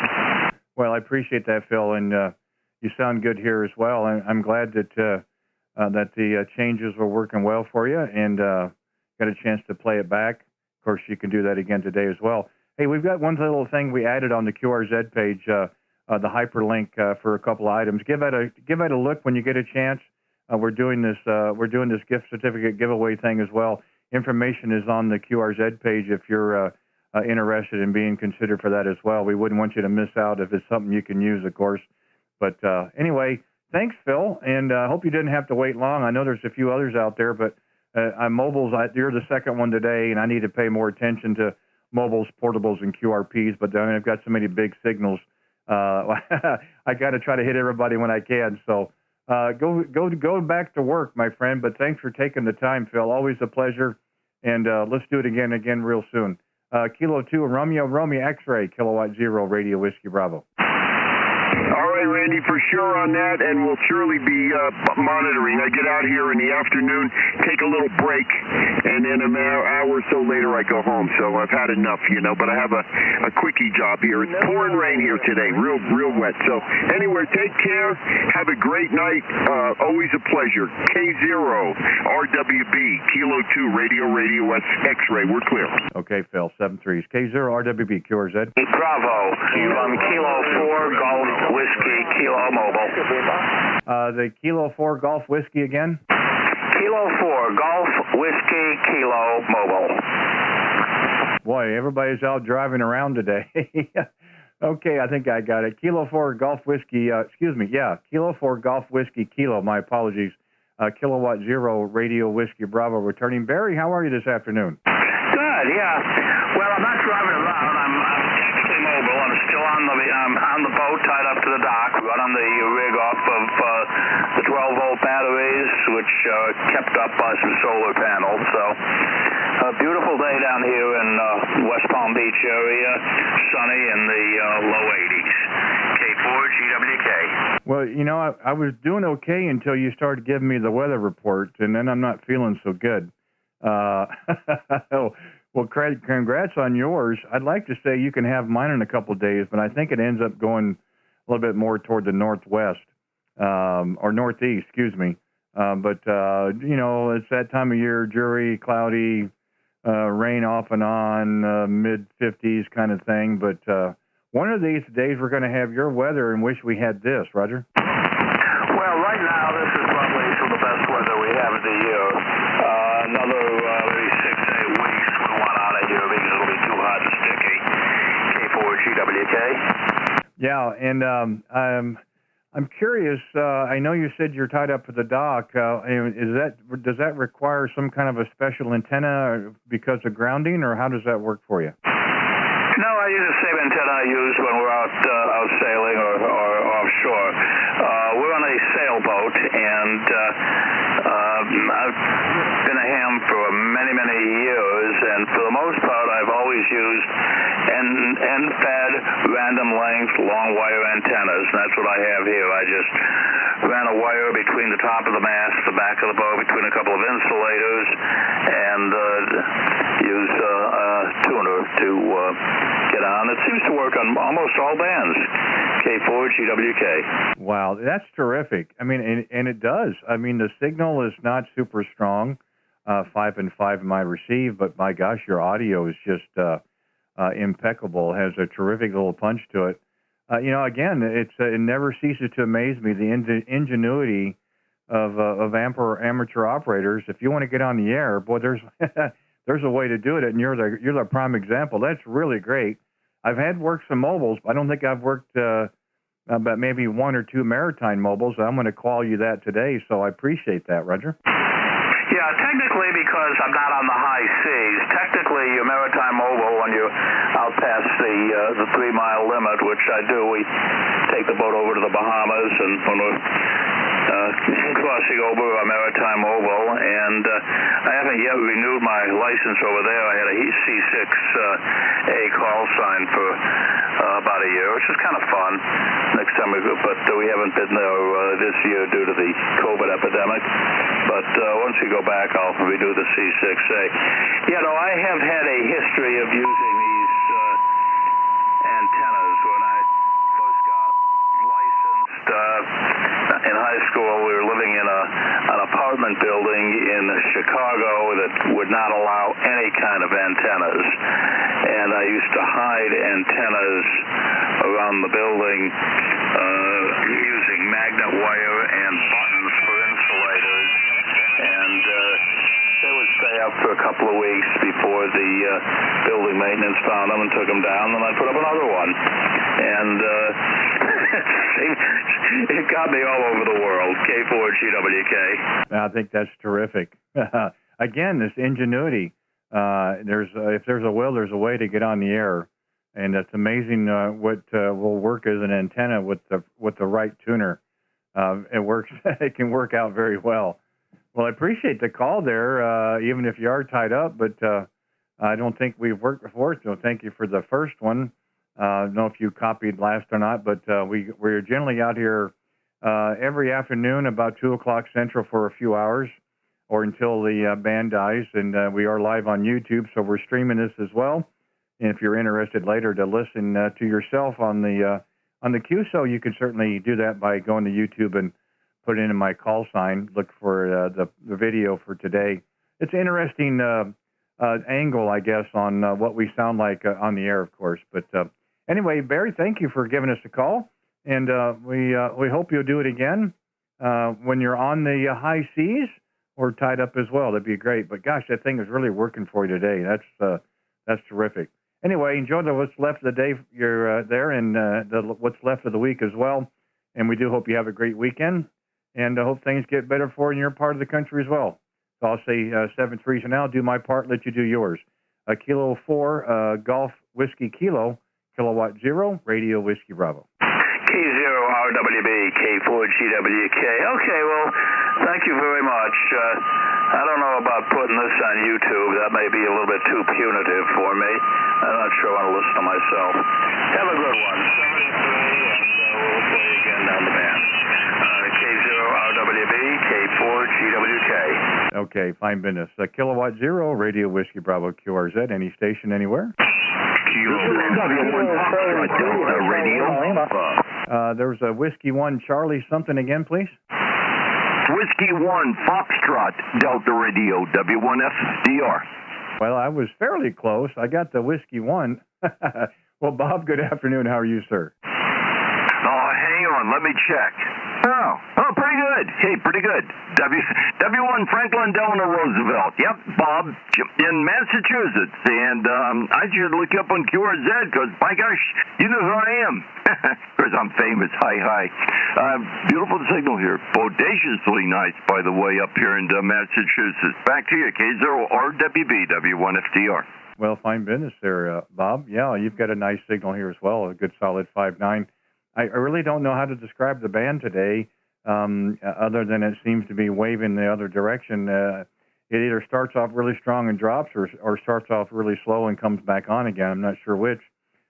Well, I appreciate that, Phil, and you sound good here as well. I'm glad that the changes were working well for you, and got a chance to play it back. Of course, you can do that again today as well. Hey, we've got one little thing we added on the QRZ page, the hyperlink for a couple of items. Give that a look when you get a chance. We're doing this gift certificate giveaway thing as well. Information is on the QRZ page if you're interested in being considered for that as well. We wouldn't want you to miss out if it's something you can use, of course. But anyway, thanks, Phil, and I hope you didn't have to wait long. I know there's a few others out there, but mobiles, you're the second one today, and I need to pay more attention to mobiles, portables, and QRPs, but I mean, I've got so many big signals. I got to try to hit everybody when I can. So go back to work, my friend, but thanks for taking the time, Phil. Always a pleasure, and let's do it again real soon. Kilo 2, Romeo X-ray, Kilowatt 0, Radio Whiskey Bravo. All right, Randy, for sure on that, and we'll surely be monitoring. I get out here in the afternoon, take a little break, and then an hour or so later I go home. So I've had enough, but I have a quickie job here. It's pouring rain here today, real wet. So anyway, take care. Have a great night. Always a pleasure. K0RWB, Kilo 2, Radio X-ray. We're clear. Okay, Phil, 7-3. K0RWB, QRZ. Bravo. You're on Kilo 4, Golf Whiskey Whiskey Kilo Mobile. The Kilo 4 Golf Whiskey again? Kilo 4 Golf Whiskey Kilo Mobile. Boy, everybody's out driving around today. Okay, I think I got it. Kilo 4 Golf Whiskey, Kilo 4 Golf Whiskey Kilo, my apologies. Kilowatt Zero Radio Whiskey Bravo returning. Barry, how are you this afternoon? Good, yeah. Well, I'm not driving around. I'm technically mobile. I'm still on the boat, tied up to the dock, running the rig off of the 12-volt batteries, which kept up by some solar panels. So, a beautiful day down here in West Palm Beach area, sunny in the low 80s. K0RWB. Well, you know, I was doing okay until you started giving me the weather report, and then I'm not feeling so good. Well, congrats on yours. I'd like to say you can have mine in a couple of days, but I think it ends up going a little bit more toward the northwest, or northeast, excuse me. But you know, it's that time of year, dreary, cloudy, rain off and on, mid-50s kind of thing. But one of these days we're going to have your weather and wish we had this, Roger. Well, right now this is probably some of the best weather we have of the year. Another maybe 6 to 8 weeks we want out of here because it'll be too hot and sticky. K0RWB. Yeah, and I'm curious. I know you said you're tied up to the dock. Does that require some kind of a special antenna because of grounding, or how does that work for you? No, I use the same antenna I use when we're out sailing or offshore. We're on a sailboat, and I've been a ham for many, many years, and for the most part, I've always used end-fed, random length, long wire antennas, and that's what I have here. I just ran a wire between the top of the mast, the back of the boat, between a couple of insulators, and use a tuner to get on. It seems to work on almost all bands. K0RWB. Wow, that's terrific. I mean, and it does. I mean, the signal is not super strong, 5 and 5 in my receive, but my gosh, your audio is just impeccable. Has a terrific little punch to it. You know, again, it never ceases to amaze me, the ingenuity of amateur operators. If you want to get on the air, boy, there's a way to do it, and you're the prime example. That's really great. I've had work some mobiles, but I don't think I've worked about maybe 1 or 2 maritime mobiles. I'm going to call you that today, so I appreciate that, Roger. Yeah, technically, because I'm not on the high seas, technically your maritime mobile, when you're out past the 3-mile limit, which I do, we take the boat over to the Bahamas, and when we're crossing over a maritime mobile, and I haven't yet renewed my license over there. I had a C6A call sign for about a year, which is kind of fun. Next time we go, but we haven't been there this year due to the COVID epidemic. But once we go back, I'll renew the C6A. You know, I have had a history of using these antennas. When I first got licensed in high school, we were living in an apartment building in Chicago that would not allow any kind of antennas. And I used to hide antennas around the building using magnet wire and buttons for insulators. And they would stay up for a couple of weeks before the building maintenance found them and took them down, and I put up another one. And it got me all over the world. K0RWB. I think that's terrific. Again, this ingenuity. If there's a will, there's a way to get on the air, and it's amazing what will work as an antenna with the right tuner. It works. It can work out very well. Well, I appreciate the call there, even if you are tied up. But I don't think we've worked before, so thank you for the first one. I don't know if you copied last or not, but we're generally out here every afternoon about 2 o'clock Central for a few hours, or until the band dies. And we are live on YouTube, so we're streaming this as well. And if you're interested later to listen to yourself on the QSO, you can certainly do that by going to YouTube and put in my call sign. Look for the video for today. It's an interesting angle, I guess, on what we sound like on the air, of course. But anyway, Barry, thank you for giving us a call. And we hope you'll do it again when you're on the high seas or tied up as well. That'd be great. But gosh, that thing is really working for you today. That's terrific. Anyway, enjoy what's left of the day you're there and what's left of the week as well. And we do hope you have a great weekend. And I hope things get better for you in your part of the country as well. So I'll say 7-3 for now. Do my part, let you do yours. Kilo 4, Golf Whiskey Kilo, Kilowatt 0, Radio Whiskey Bravo. K0RWB, K0RWB. Okay, well, thank you very much. I don't know about putting this on YouTube. That may be a little bit too punitive for me. I'm not sure I want to listen to myself. Have a good one. 73, and we'll play again down the band. K0RWB, K4GWK. Okay, fine business. Kilowatt 0, Radio Whiskey Bravo QRZ. Any station anywhere? There's a Whiskey 1 Charlie something again, please. Whiskey 1 Foxtrot Delta Radio W1FDR. Well, I was fairly close. I got the Whiskey 1. Well, Bob, good afternoon. How are you, sir? Oh, hang on. Let me check. Oh, pretty good. Hey, pretty good. W1 Franklin Delano Roosevelt. Yep, Bob, in Massachusetts. And I should look you up on QRZ because, my gosh, you know who I am. Of course, I'm famous. Hi. Beautiful signal here. Bodaciously nice, by the way, up here in Massachusetts. Back to you, K0RWB, W1FDR. Well, fine business there, Bob. Yeah, you've got a nice signal here as well, a good solid 5.9. I really don't know how to describe the band today, other than it seems to be waving the other direction. It either starts off really strong and drops, or starts off really slow and comes back on again. I'm not sure which.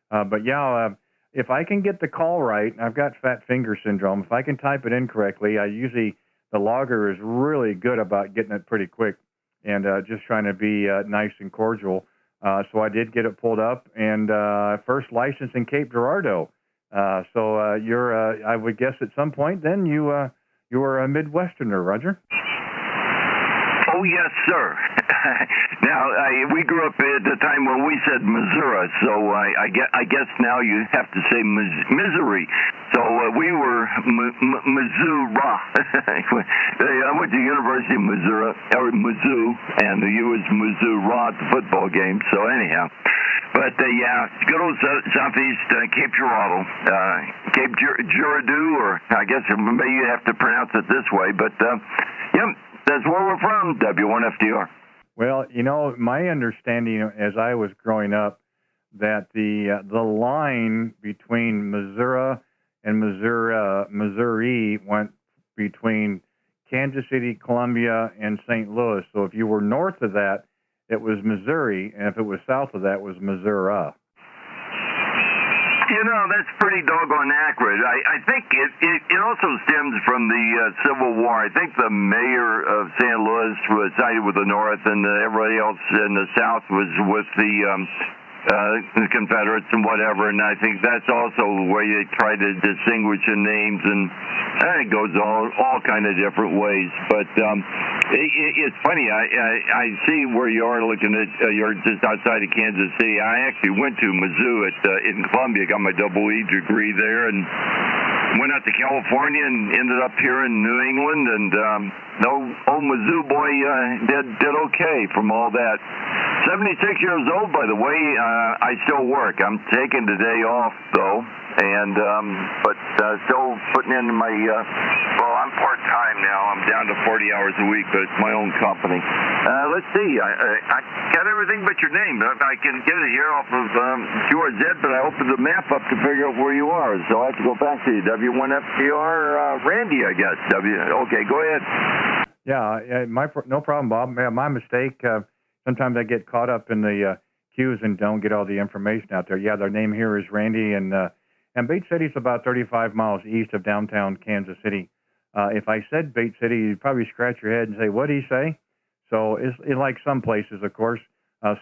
But yeah, if I can get the call right, I've got fat finger syndrome. If I can type it in correctly, the logger is really good about getting it pretty quick and just trying to be nice and cordial. So I did get it pulled up, and first license in Cape Girardeau. So you're, I would guess at some point then you were a Midwesterner, Roger? Oh, yes, sir. Now, we grew up at the time when we said Missouri, so I guess now you have to say Missouri. So we were Missouri. I went to University of Missouri, or Mizzou, and the U was Missouri at the football game. So anyhow, but yeah, good old southeast Cape Girardeau, Cape Girardeau, or I guess maybe you have to pronounce it this way, but yep. That's where we're from, W1FDR. Well, you know, my understanding as I was growing up, that the line between Missouri and Missouri went between Kansas City, Columbia, and St. Louis. So if you were north of that, it was Missouri, and if it was south of that, it was Missouri. You know, that's pretty doggone accurate. I think it also stems from the Civil War. I think the mayor of St. Louis was sided with the North, and everybody else in the South was with the Confederates and whatever. And I think that's also the way they try to distinguish the names, and it goes all kind of different ways. But it's funny. I see where you are looking at. You're just outside of Kansas City. I actually went to Mizzou in Columbia, got my double E degree there, and went out to California and ended up here in New England. And old Mizzou boy did okay from all that. 76 years old, by the way. I still work. I'm taking the day off though, and but still putting in my. Well, I'm part-time now. I'm down to 40 hours a week, but it's my own company. Let's see. I got everything but your name. I can get it here off of QRZ, but I opened the map up to figure out where you are, so I have to go back to you. W1FDR Randy, I guess. Okay, go ahead. Yeah, no problem, Bob. My mistake. Sometimes I get caught up in the queues and don't get all the information out there. Yeah, their name here is Randy, and Bait City's about 35 miles east of downtown Kansas City. If I said Bait City, you'd probably scratch your head and say, "What did he say?" So it's like some places, of course,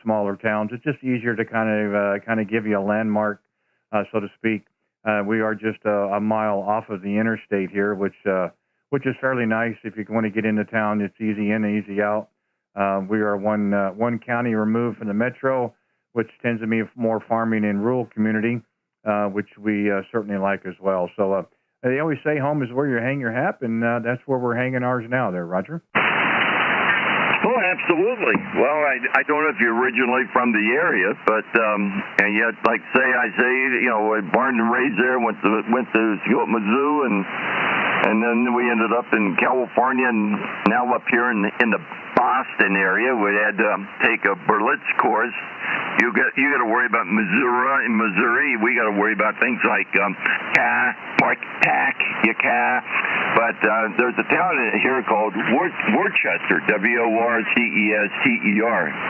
smaller towns. It's just easier to kind of give you a landmark, so to speak. We are just a mile off of the interstate here, which is fairly nice. If you want to get into town, it's easy in and easy out. We are one county removed from the metro, which tends to be more farming and rural community. which we certainly like as well. So they always say home is where you hang your hat, and that's where we're hanging ours now there, Roger. Oh, absolutely. Well, I don't know if you're originally from the area, but and yet, like I say, you know, born and raised there, went to school at Mizzou, and then we ended up in California, and now up here in the Boston area. We had to take a Berlitz course. You got to worry about Missouri. In Missouri, we got to worry about things like but there's a town here called Worcester, Worcester,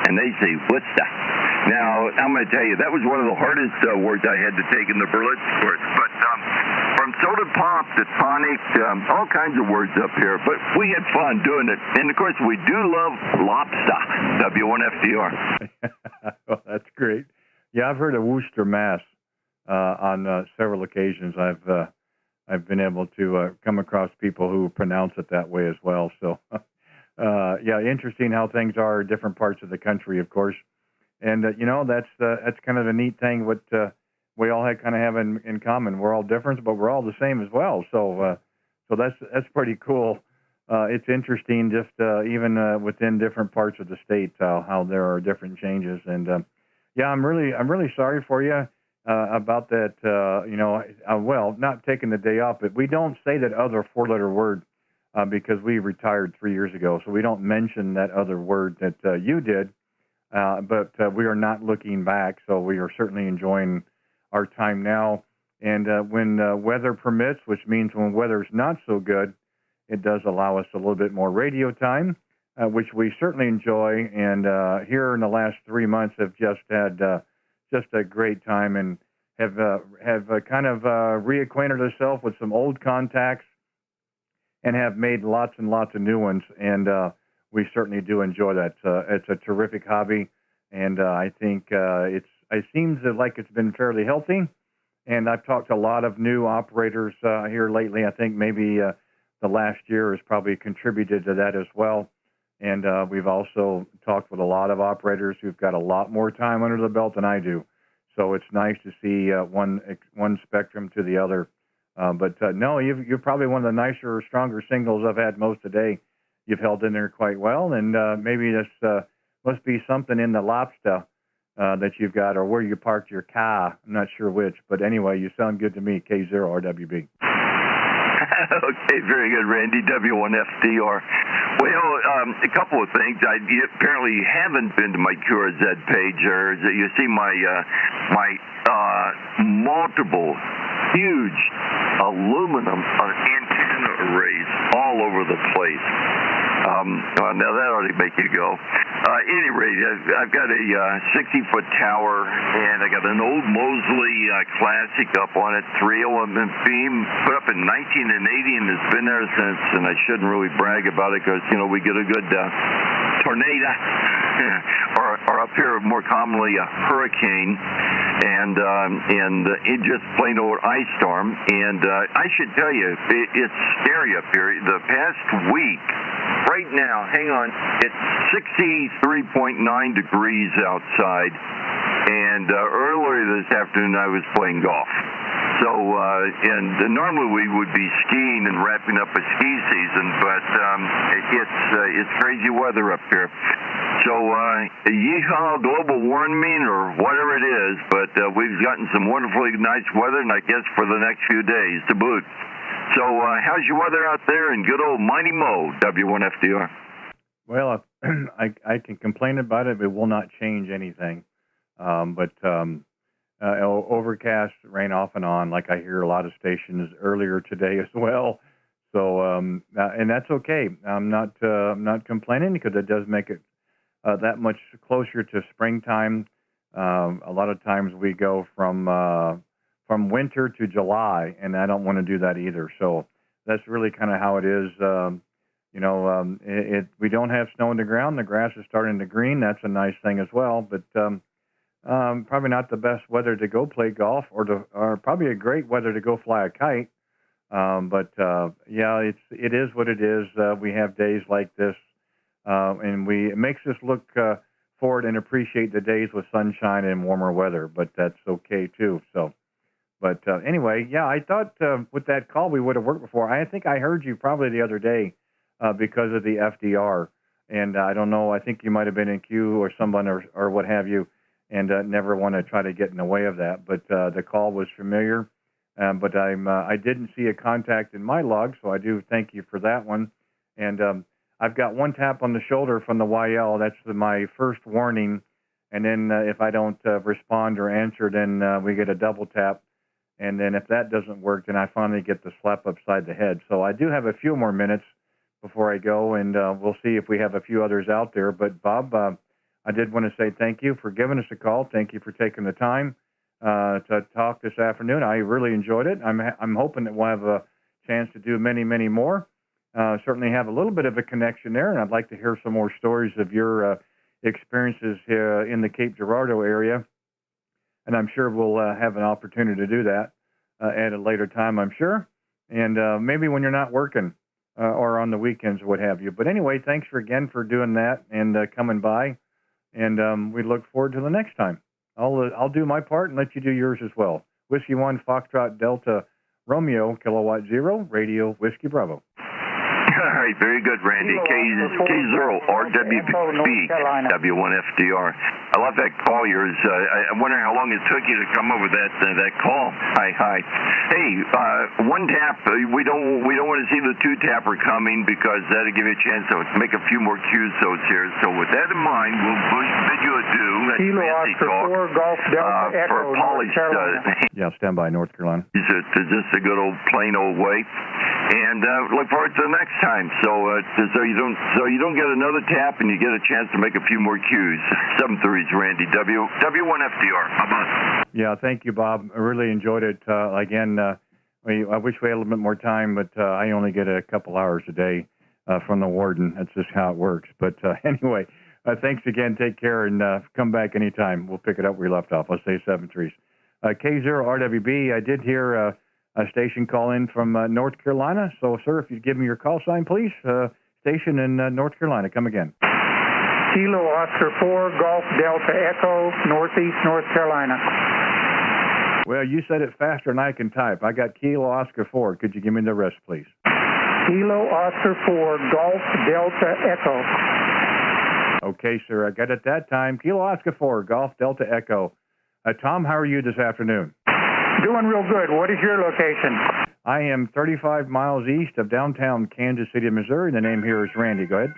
and they say Worcester. Now, I'm going to tell you, that was one of the hardest words I had to take in the Berlitz course. But from soda pop to tonic, all kinds of words up here. But we had fun doing it. And, of course, we do love lobster, W1FDR. Well, that's great. Yeah, I've heard of Worcester, Mass. On several occasions. I've been able to come across people who pronounce it that way as well. So, yeah, interesting how things are in different parts of the country, of course. And you know, that's kind of a neat thing. What we all kind of have in common. We're all different, but we're all the same as well. So, so that's pretty cool. It's interesting, just even within different parts of the state, how there are different changes. And yeah, I'm really sorry for you. About that, you know, well, not taking the day off, but we don't say that other four-letter word because we retired 3 years ago, so we don't mention that other word that you did, but we are not looking back, so we are certainly enjoying our time now. And when weather permits, which means when weather's not so good, it does allow us a little bit more radio time, which we certainly enjoy. And here in the last 3 months have just had just a great time, and have kind of reacquainted ourselves with some old contacts and have made lots and lots of new ones. And we certainly do enjoy that. It's a terrific hobby, and I think it seems like it's been fairly healthy. And I've talked to a lot of new operators here lately. I think maybe the last year has probably contributed to that as well. And we've also talked with a lot of operators who've got a lot more time under the belt than I do. So it's nice to see one spectrum to the other. But no, you're probably one of the nicer, stronger singles I've had most today. You've held in there quite well, and maybe this must be something in the lobster that you've got, or where you parked your car. I'm not sure which, but anyway, you sound good to me, K0RWB. Okay, very good, Randy, W1FDR. Well, a couple of things. You apparently haven't been to my QRZ page, or you see my multiple, huge aluminum antenna arrays all over the place. Now that ought to make you go. Any rate, I've got a 60-foot tower, and I got an old Mosley Classic up on it, 3-element beam, put up in 1980, and it's been there since. And I shouldn't really brag about it because, you know, we get a good tornado, or up here more commonly a hurricane, and it just plain old ice storm. And I should tell you, it's scary up here. The past week, right now, hang on, it's 63.9 degrees outside, and earlier this afternoon I was playing golf. So, and normally we would be skiing and wrapping up a ski season, but it's crazy weather up here. So, yeehaw, global warming or whatever it is, but we've gotten some wonderfully nice weather, and I guess for the next few days to boot. So, how's your weather out there in good old Mighty Mo, W1FDR? Well, I can complain about it, but it will not change anything. Overcast, rain off and on, like I hear a lot of stations earlier today as well. So, and that's okay. I'm not complaining because it does make it that much closer to springtime. A lot of times we go from winter to July, and I don't want to do that either. So that's really kind of how it is. We don't have snow on the ground. The grass is starting to green. That's a nice thing as well. But probably not the best weather to go play golf, or probably a great weather to go fly a kite. Yeah, it is what it is. We have days like this, and it makes us look forward and appreciate the days with sunshine and warmer weather. But that's okay too. So But anyway, yeah, I thought with that call we would have worked before. I think I heard you probably the other day because of the FDR. And I don't know, I think you might have been in queue or someone or what have you, and never want to try to get in the way of that. But the call was familiar. But I didn't see a contact in my log, so I do thank you for that one. And I've got one tap on the shoulder from the YL. That's my first warning. And then if I don't respond or answer, then we get a double tap. And then if that doesn't work, then I finally get the slap upside the head. So I do have a few more minutes before I go, and we'll see if we have a few others out there. But, Bob, I did want to say thank you for giving us a call. Thank you for taking the time to talk this afternoon. I really enjoyed it. I'm hoping that we'll have a chance to do many, many more. Certainly have a little bit of a connection there, and I'd like to hear some more stories of your experiences here in the Cape Girardeau area. And I'm sure we'll have an opportunity to do that at a later time, I'm sure. And maybe when you're not working or on the weekends or what have you. But anyway, thanks again for doing that and coming by. And we look forward to the next time. I'll do my part and let you do yours as well. Whiskey 1, Foxtrot, Delta, Romeo, Kilowatt 0, Radio, Whiskey Bravo. All right, very good, Randy. K0RWB, W1FDR. I love that call of yours. I wonder how long it took you to come over that call. Hi. Hey, one tap. We don't want to see the two tapper coming because that'll give you a chance to make a few more QSOs here. So with that in mind, we'll bid you adieu. That's Kilo fancy Oscar talk. 4 Golf Delta Echo, For North polished. Carolina. Yeah, stand by, North Carolina. It's just a good old plain old way. And look forward to the next time. So you don't get another tap and you get a chance to make a few more cues. 7-3's Randy W1FDR. Bye-bye. Yeah, thank you, Bob. I really enjoyed it. Again, I wish we had a little bit more time, but I only get a couple hours a day from the warden. That's just how it works. But anyway, thanks again. Take care and come back anytime. We'll pick it up where we left off. I'll say 7-3's. K0RWB, I did hear a station call in from North Carolina. So, sir, if you'd give me your call sign, please. Station in North Carolina. Come again. Kilo Oscar 4 Golf Delta Echo, Northeast North Carolina. Well, you said it faster than I can type. I got Kilo Oscar 4. Could you give me the rest, please? Kilo Oscar 4 Golf Delta Echo. Okay, sir. I got it that time. Kilo Oscar 4 Golf Delta Echo. Tom, how are you this afternoon? Doing real good. What is your location? I am 35 miles east of downtown Kansas City, Missouri. The name here is Randy. Go ahead.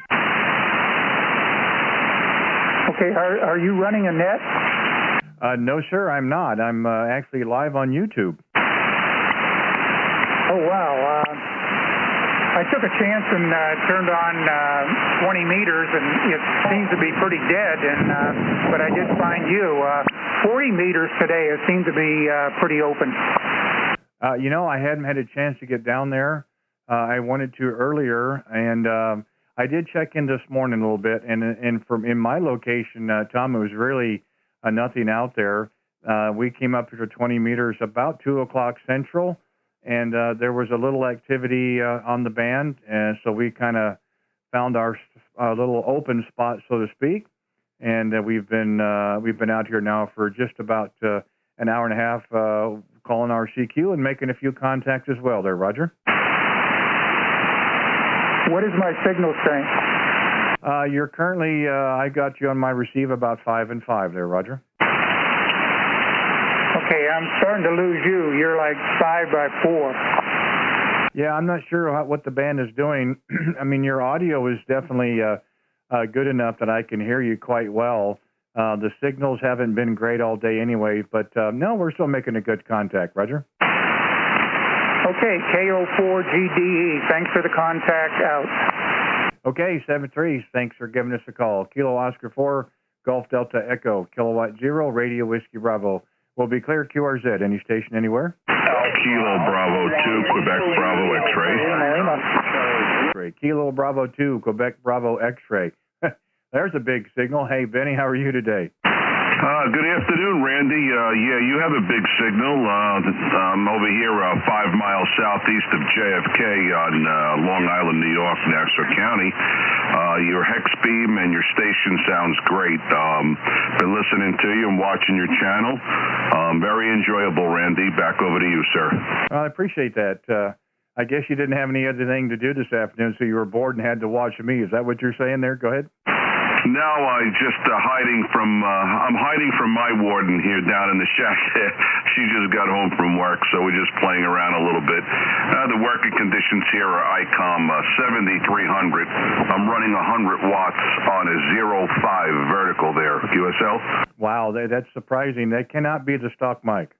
Okay, are you running a net? No, sir, I'm not. I'm actually live on YouTube. Oh, wow. I took a chance and turned on 20 meters, and it seems to be pretty dead. But I did find you. 40 meters today, it seemed to be pretty open. I hadn't had a chance to get down there. I wanted to earlier, and I did check in this morning a little bit. And from in my location, Tom, it was really nothing out there. We came up to 20 meters about 2 o'clock Central. And there was a little activity on the band, and so we kind of found our little open spot, so to speak. And we've been out here now for just about an hour and a half, calling our CQ and making a few contacts as well. There, Roger. What is my signal strength? You're currently, I got you on my receive about 5 and 5 there, Roger. Okay, I'm starting to lose you. You're like 5 by 4. Yeah, I'm not sure what the band is doing. I mean, your audio is definitely good enough that I can hear you quite well. The signals haven't been great all day anyway, but no, we're still making a good contact, Roger. Okay, K0RWB. Thanks for the contact out. Okay, 7-3. Thanks for giving us a call. Kilo Oscar 4, Golf Delta Echo, Kilowatt 0, Radio Whiskey Bravo. We'll be clear, QRZ. Any station anywhere? Kilo Bravo 2, Quebec Bravo X-ray. X-ray. Kilo Bravo 2, Quebec Bravo X-ray. There's a big signal. Hey, Benny, how are you today? Good afternoon, Randy. Yeah, you have a big signal. I'm over here 5 miles southeast of JFK on Long Island, New York, Nassau County. Your hex beam and your station sounds great. Been listening to you and watching your channel. Very enjoyable, Randy. Back over to you, sir. I appreciate that. I guess you didn't have any other thing to do this afternoon, so you were bored and had to watch me. Is that what you're saying there? Go ahead. No, I just hiding from. I'm hiding from my warden here down in the shack. She just got home from work, so we're just playing around a little bit. The working conditions here are ICOM 7300. I'm running 100 watts on a 0.5 vertical there. QSL. Wow, that's surprising. That cannot be the stock mic.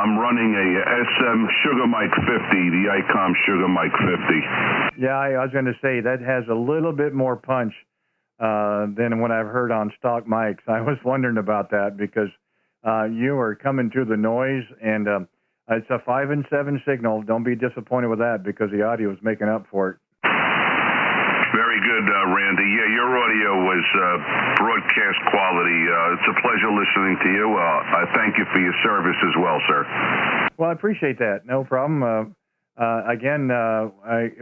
I'm running a SM Sugar Mic 50, the ICOM Sugar Mic 50. Yeah, I was going to say that has a little bit more punch than what I've heard on stock mics. I was wondering about that because you are coming through the noise, and it's a 5 and 7 signal. Don't be disappointed with that because the audio is making up for it. Very good, Randy. Yeah, your audio was broadcast quality. It's a pleasure listening to you. I thank you for your service as well, sir. Well, I appreciate that. No problem. Again,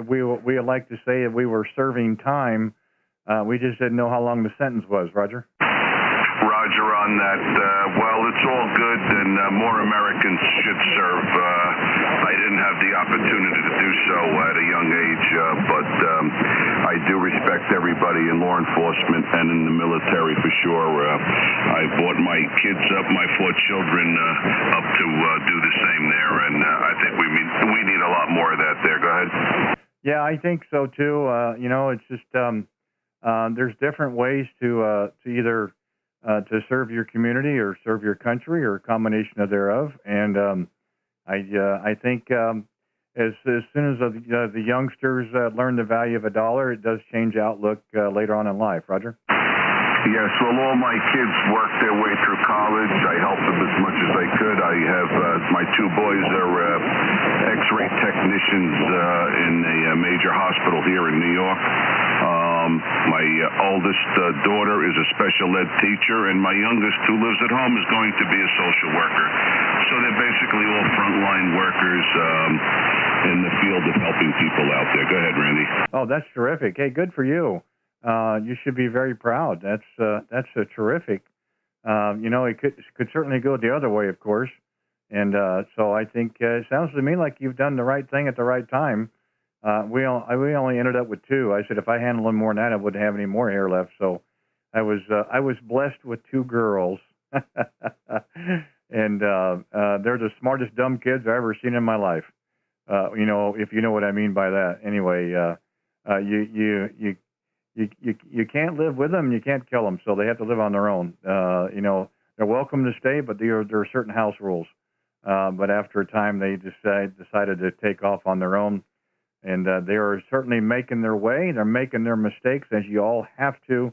we like to say that we were serving time. We just didn't know how long the sentence was, Roger. Roger on that. Well, it's all good, and more Americans should serve. I didn't have the opportunity to do so at a young age, but I do respect everybody in law enforcement and in the military for sure. I brought my kids up, my 4 children up to do the same there, and I think we need a lot more of that there. Go ahead. Yeah, I think so too. It's just there's different ways to either to serve your community or serve your country or a combination of thereof. And I think as soon as the youngsters learn the value of a dollar, it does change outlook later on in life. Roger? Yes, well, all my kids worked their way through college. I helped them as much as I could. I have my 2 boys are X-ray technicians in a major hospital here in New York. My oldest daughter is a special ed teacher, and my youngest, who lives at home, is going to be a social worker. So they're basically all frontline workers in the field of helping people out there. Go ahead, Randy. Oh, that's terrific. Hey, good for you. You should be very proud. That's a terrific. It could certainly go the other way, of course. And so I think it sounds to me like you've done the right thing at the right time. We only ended up with 2. I said if I handled them more than that, I wouldn't have any more hair left. So I was blessed with 2 girls, and they're the smartest dumb kids I've ever seen in my life. If you know what I mean by that. Anyway, you can't live with them, you can't kill them, so they have to live on their own. They're welcome to stay, but there are certain house rules. But after a time, they decided to take off on their own. And they are certainly making their way. They're making their mistakes, as you all have to.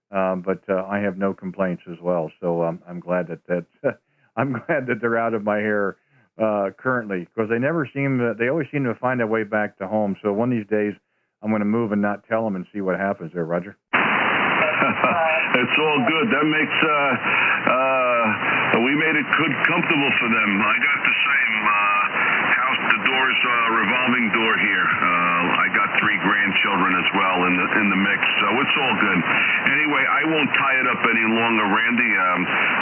But I have no complaints as well. So I'm glad I'm glad that they're out of my hair currently, because they always seem to find a way back to home. So one of these days, I'm going to move and not tell them and see what happens there, Roger. It's all good. That makes we made it good, comfortable for them. I got the same house. The door's a revolving door here. I got 3 grandchildren as well in the mix, so it's all good. Anyway, I won't tie it up any longer, Randy.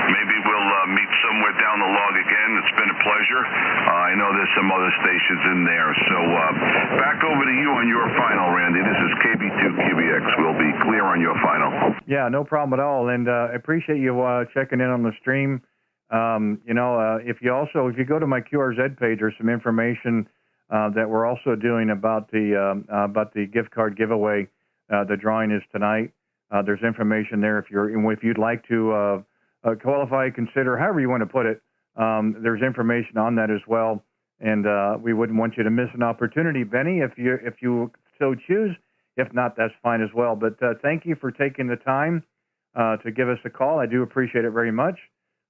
Maybe we'll meet somewhere down the log again. It's been a pleasure. I know there's some other stations in there, so back over to you on your final, Randy. This is KB2QBX. We'll be clear on your final. Yeah, no problem at all, and I appreciate you checking in on the stream. If you go to my QRZ page, there's some information that we're also doing about the gift card giveaway. The drawing is tonight. There's information there if you'd like to qualify, consider, however you want to put it. There's information on that as well, and we wouldn't want you to miss an opportunity, Benny, if you so choose. If not, that's fine as well. But thank you for taking the time to give us a call. I do appreciate it very much.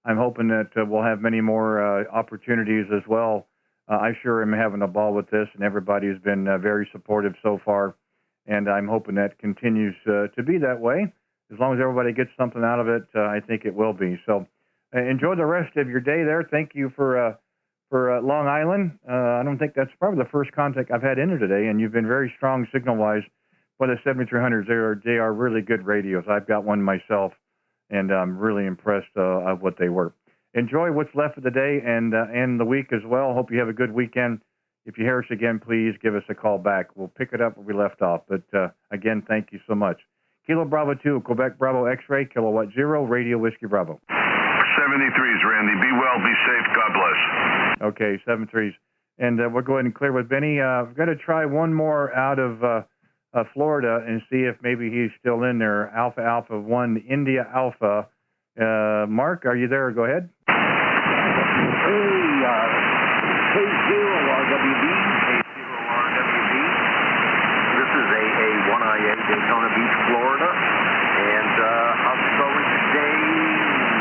I'm hoping that we'll have many more opportunities as well. I sure am having a ball with this, and everybody has been very supportive so far, and I'm hoping that continues to be that way, as long as everybody gets something out of it, I think it will be. So enjoy the rest of your day there. Thank you for Long Island. I don't think that's probably the first contact I've had in here today, and you've been very strong signal-wise. But the 7300s, they are really good radios. I've got one myself, and I'm really impressed of what they were. Enjoy what's left of the day and the week as well. Hope you have a good weekend. If you hear us again, please give us a call back. We'll pick it up where we left off. But again, thank you so much. Kilo Bravo 2, Quebec Bravo X-Ray, Kilowatt 0, Radio Whiskey Bravo. 73s, Randy. Be well, be safe. God bless. Okay, 73s. And we'll go ahead and clear with Benny. I've got to try one more out of Florida and see if maybe he's still in there. Alpha Alpha 1, India Alpha. Mark, are you there? Go ahead. K0RWB. This is AA1IA, Daytona Beach, Florida. And how's it going today?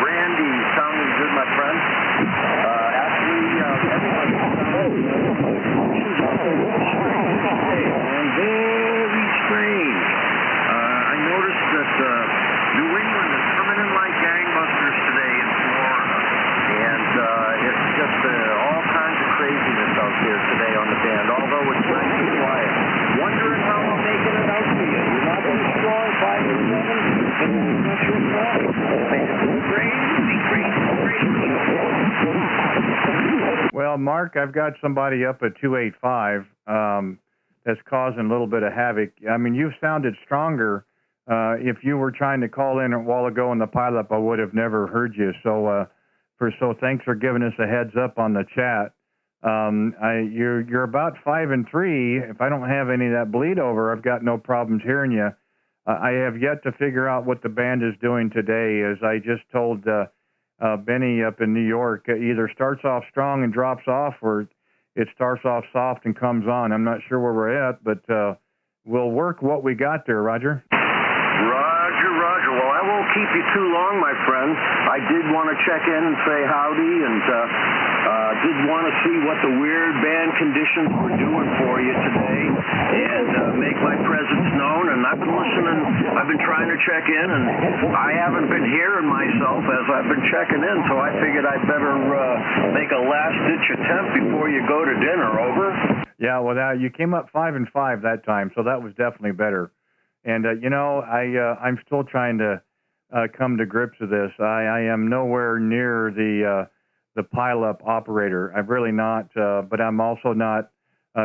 Randy, sounding good, my friend. Actually, everybody and very strange. I noticed that New England is coming in like gangbusters today in Florida. And it's just all kinds of craziness out there today on the band, although it's nice and quiet. Wondering how I'm making it out to you. You're not really strong, 5 or 7, and it's not your problem. Crazy. Well, Mark, I've got somebody up at 285 that's causing a little bit of havoc. I mean, you've sounded stronger. If you were trying to call in a while ago in the pileup, I would have never heard you. So thanks for giving us a heads up on the chat. You're about 5 and 3. If I don't have any of that bleed over, I've got no problems hearing you. I have yet to figure out what the band is doing today. As I just told Benny up in New York, either starts off strong and drops off, or it starts off soft and comes on. I'm not sure where we're at, but we'll work what we got there, Roger. Roger. Well, I won't keep you too long, my friend. I did want to check in and say howdy, and did want to see what the weird band conditions were doing for you today, and make my presence known. And I've been listening. I've been trying to check in, and I haven't been hearing myself as I've been checking in, so I figured I'd better make a last-ditch attempt before you go to dinner. Over? Yeah, well, you came up 5 and 5 that time, so that was definitely better. And, I'm still trying to come to grips with this. I am nowhere near the pileup operator. I'm really not, but I'm also not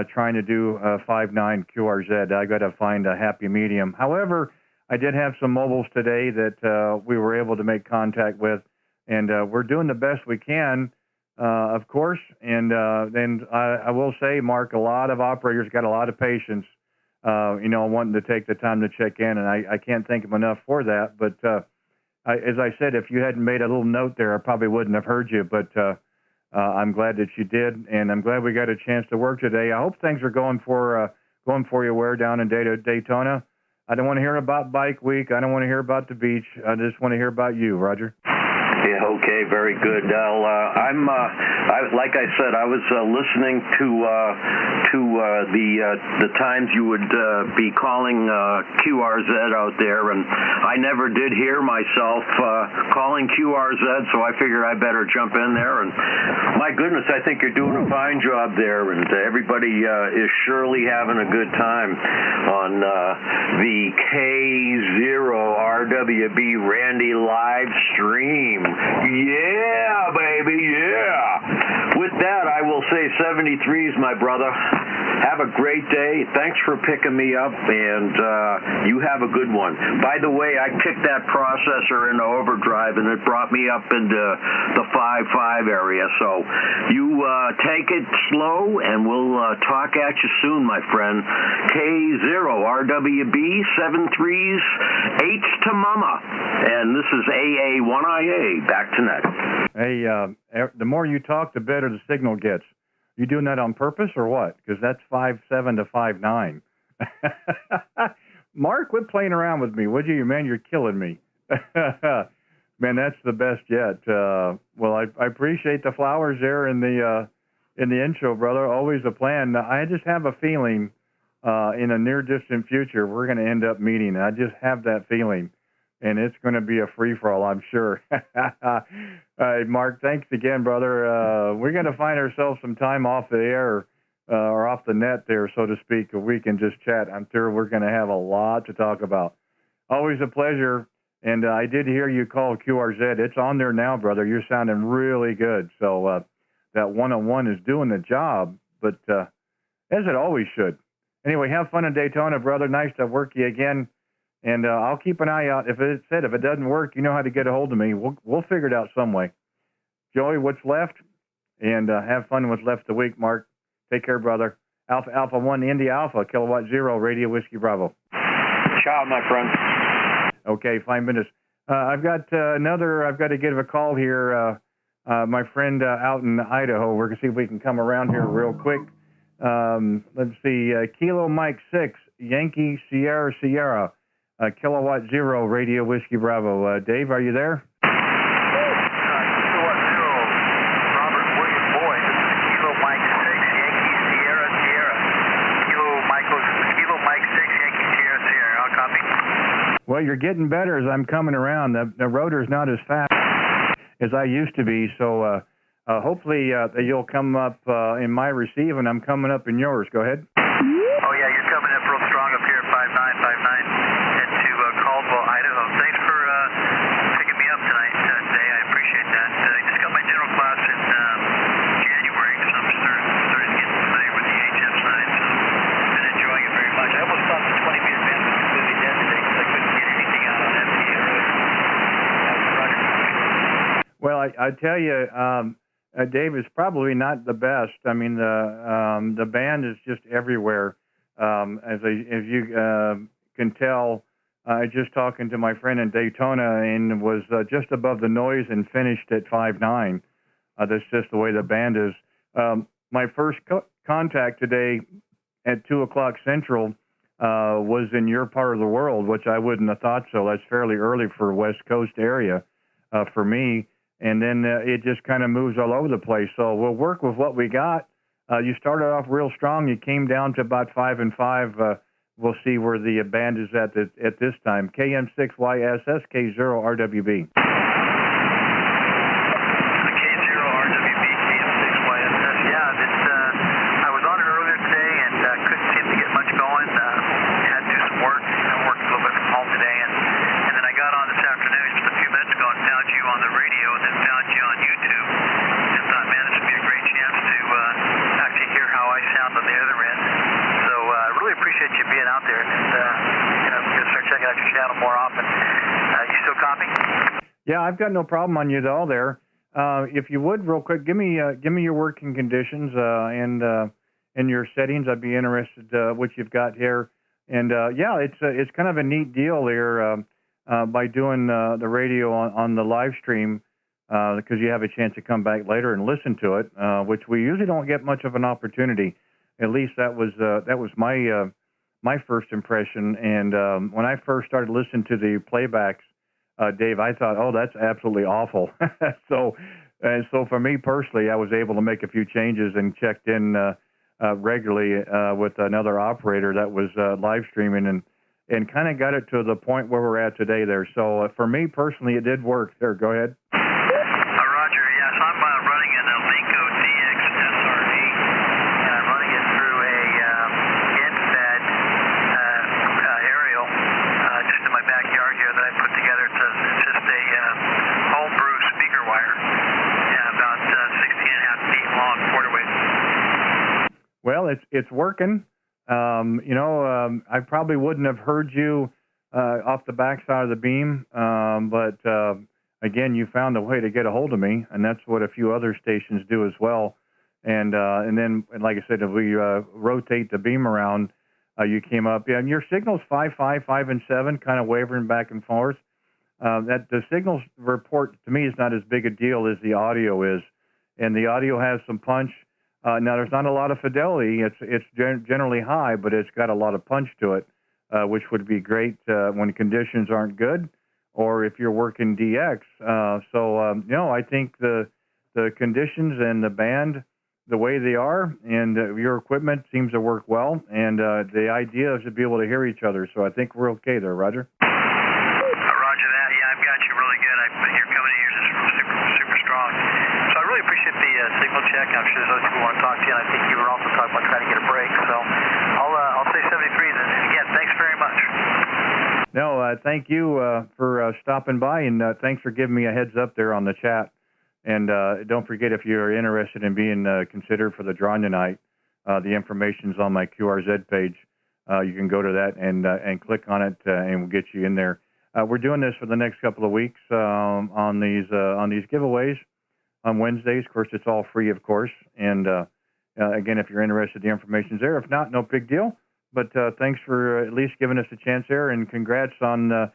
trying to do 5.9 QRZ. I got to find a happy medium. However, I did have some mobiles today that we were able to make contact with, and we're doing the best we can, of course. And then I will say, Mark, a lot of operators got a lot of patience. Wanting to take the time to check in, and I can't thank him enough for that. But as I said, if you hadn't made a little note there, I probably wouldn't have heard you. But I'm glad that you did, and I'm glad we got a chance to work today. I hope things are going for you where down in Daytona. I don't want to hear about Bike Week. I don't want to hear about the beach. I just want to hear about you, Roger. Yeah, okay, very good. I'm like I said, I was listening to the times you would be calling QRZ out there, and I never did hear myself calling QRZ, so I figured I better jump in there. And my goodness, I think you're doing a fine job there, and everybody is surely having a good time on the K0RWB Randy live stream. Yeah, baby, yeah. With that, I will say 73s, my brother. Have a great day. Thanks for picking me up, and you have a good one. By the way, I kicked that processor into overdrive, and it brought me up into the 5.5 area. So you take it slow, and we'll talk at you soon, my friend. K0RWB, 73s, H to mama. And this is AA1IA. Back to next. Hey, the more you talk, the better the signal gets. You doing that on purpose or what? Because that's 5.7 to 5.9. Mark, quit playing around with me, would you? Man, you're killing me. Man, that's the best yet. Well, I appreciate the flowers there in the intro, brother. Always a plan. I just have a feeling in a near distant future we're going to end up meeting. I just have that feeling. and it's going to be a free-for-all, I'm sure. Mark, thanks again, brother. We're going to find ourselves some time off the air or off the net there, so to speak, where we can just chat. I'm sure we're going to have a lot to talk about. Always a pleasure. And I did hear you call QRZ. It's on there now, brother. You're sounding really good. So that one-on-one is doing the job, but as it always should. Anyway, have fun in Daytona, brother. Nice to work you again. And I'll keep an eye out. If it doesn't work, you know how to get a hold of me. We'll figure it out some way. Joey, what's left? And have fun what's left of the week, Mark. Take care, brother. Alpha 1, India Alpha, Kilowatt 0, Radio Whiskey Bravo. Ciao, my friend. Okay, 5 minutes. I've got to give a call here. My friend out in Idaho. We're going to see if we can come around here real quick. Let's see. Kilo Mike 6, Yankee Sierra Sierra, Kilowatt 0, Radio Whiskey Bravo. Dave, are you there? Kilowatt 0, Robert William Boyd. This is Kilo Mike 6, Yankee Sierra Sierra. Kilo Mike 6, Yankee Sierra Sierra. I'll copy. Well, you're getting better as I'm coming around. The rotor's not as fast as I used to be, so hopefully you'll come up in my receive, and I'm coming up in yours. Go ahead. Oh, yeah, you're coming up real strong up here at 5959 into Caldwell, Idaho. Thanks for picking me up tonight, today. I appreciate that. I just got my general class in January, so I'm starting to get familiar with the HF side, so I've been enjoying it very much. I almost thought the 20-meter band was completely dead today because I couldn't get anything out on FT early. Roger. Well, I tell you, Dave is probably not the best. I mean, the band is just everywhere. As you can tell, I just talking to my friend in Daytona and was just above the noise and finished at 5.9. That's just the way the band is. My first contact today at 2 o'clock Central was in your part of the world, which I wouldn't have thought so. That's fairly early for West Coast area for me. And then it just kind of moves all over the place. So we'll work with what we got. You started off real strong. You came down to about 5 and 5. We'll see where the band is at this time. KM6YSS, K0RWB. K0RWB, KM6YSS. Yeah, I was on it earlier today and couldn't seem to get much going. Had to do some work. I worked a little bit from home today. And then I got on this afternoon just a few minutes ago and found you on the radio and then found you on YouTube. And thought, man, this would be a great chance to actually hear how I sound on the other end. So I really appreciate you being out there. And I'm going to start checking out your channel more often. You still copy? Yeah, I've got no problem on you at all there. If you would, real quick, give me your working conditions and your settings. I'd be interested what you've got here. And yeah, it's kind of a neat deal here by doing the radio on the live stream because you have a chance to come back later and listen to it, which we usually don't get much of an opportunity. At least that was my first impression. And when I first started listening to the playbacks, Dave, I thought, oh, that's absolutely awful. So for me personally, I was able to make a few changes and checked in regularly with another operator that was live streaming and kind of got it to the point where we're at today there. So for me personally, it did work. There, go ahead. Roger, yes, I'm running an Elenco DX SRD, and I'm running it through a in-bed aerial just in my backyard here that I put together. It's just a homebrew speaker wire, about 16 and a half feet long, quarter weight. Well, it's working. I probably wouldn't have heard you off the backside of the beam, but again, you found a way to get a hold of me, and that's what a few other stations do as well. And then, like I said, if we rotate the beam around, you came up. Yeah, and your signal's 5.5, 5 and 7, kind of wavering back and forth. That the signals report to me is not as big a deal as the audio is, and the audio has some punch. Now, there's not a lot of fidelity. It's generally high, but it's got a lot of punch to it, which would be great when conditions aren't good or if you're working DX. I think the conditions and the band, the way they are, and your equipment seems to work well, and the idea is to be able to hear each other. So I think we're okay there, Roger. Roger that. check. I'm sure there's other people who want to talk to you, and I think you were also talking about trying to get a break. So I'll say 73. And again, thanks very much. No, thank you for stopping by, and thanks for giving me a heads up there on the chat. And don't forget, if you're interested in being considered for the drawing tonight, the information's on my QRZ page. You can go to that and click on it, and we'll get you in there. We're doing this for the next couple of weeks on these giveaways on Wednesdays. Of course, it's all free, of course. And again, if you're interested, the information's there. If not, no big deal. But thanks for at least giving us a chance there, and congrats on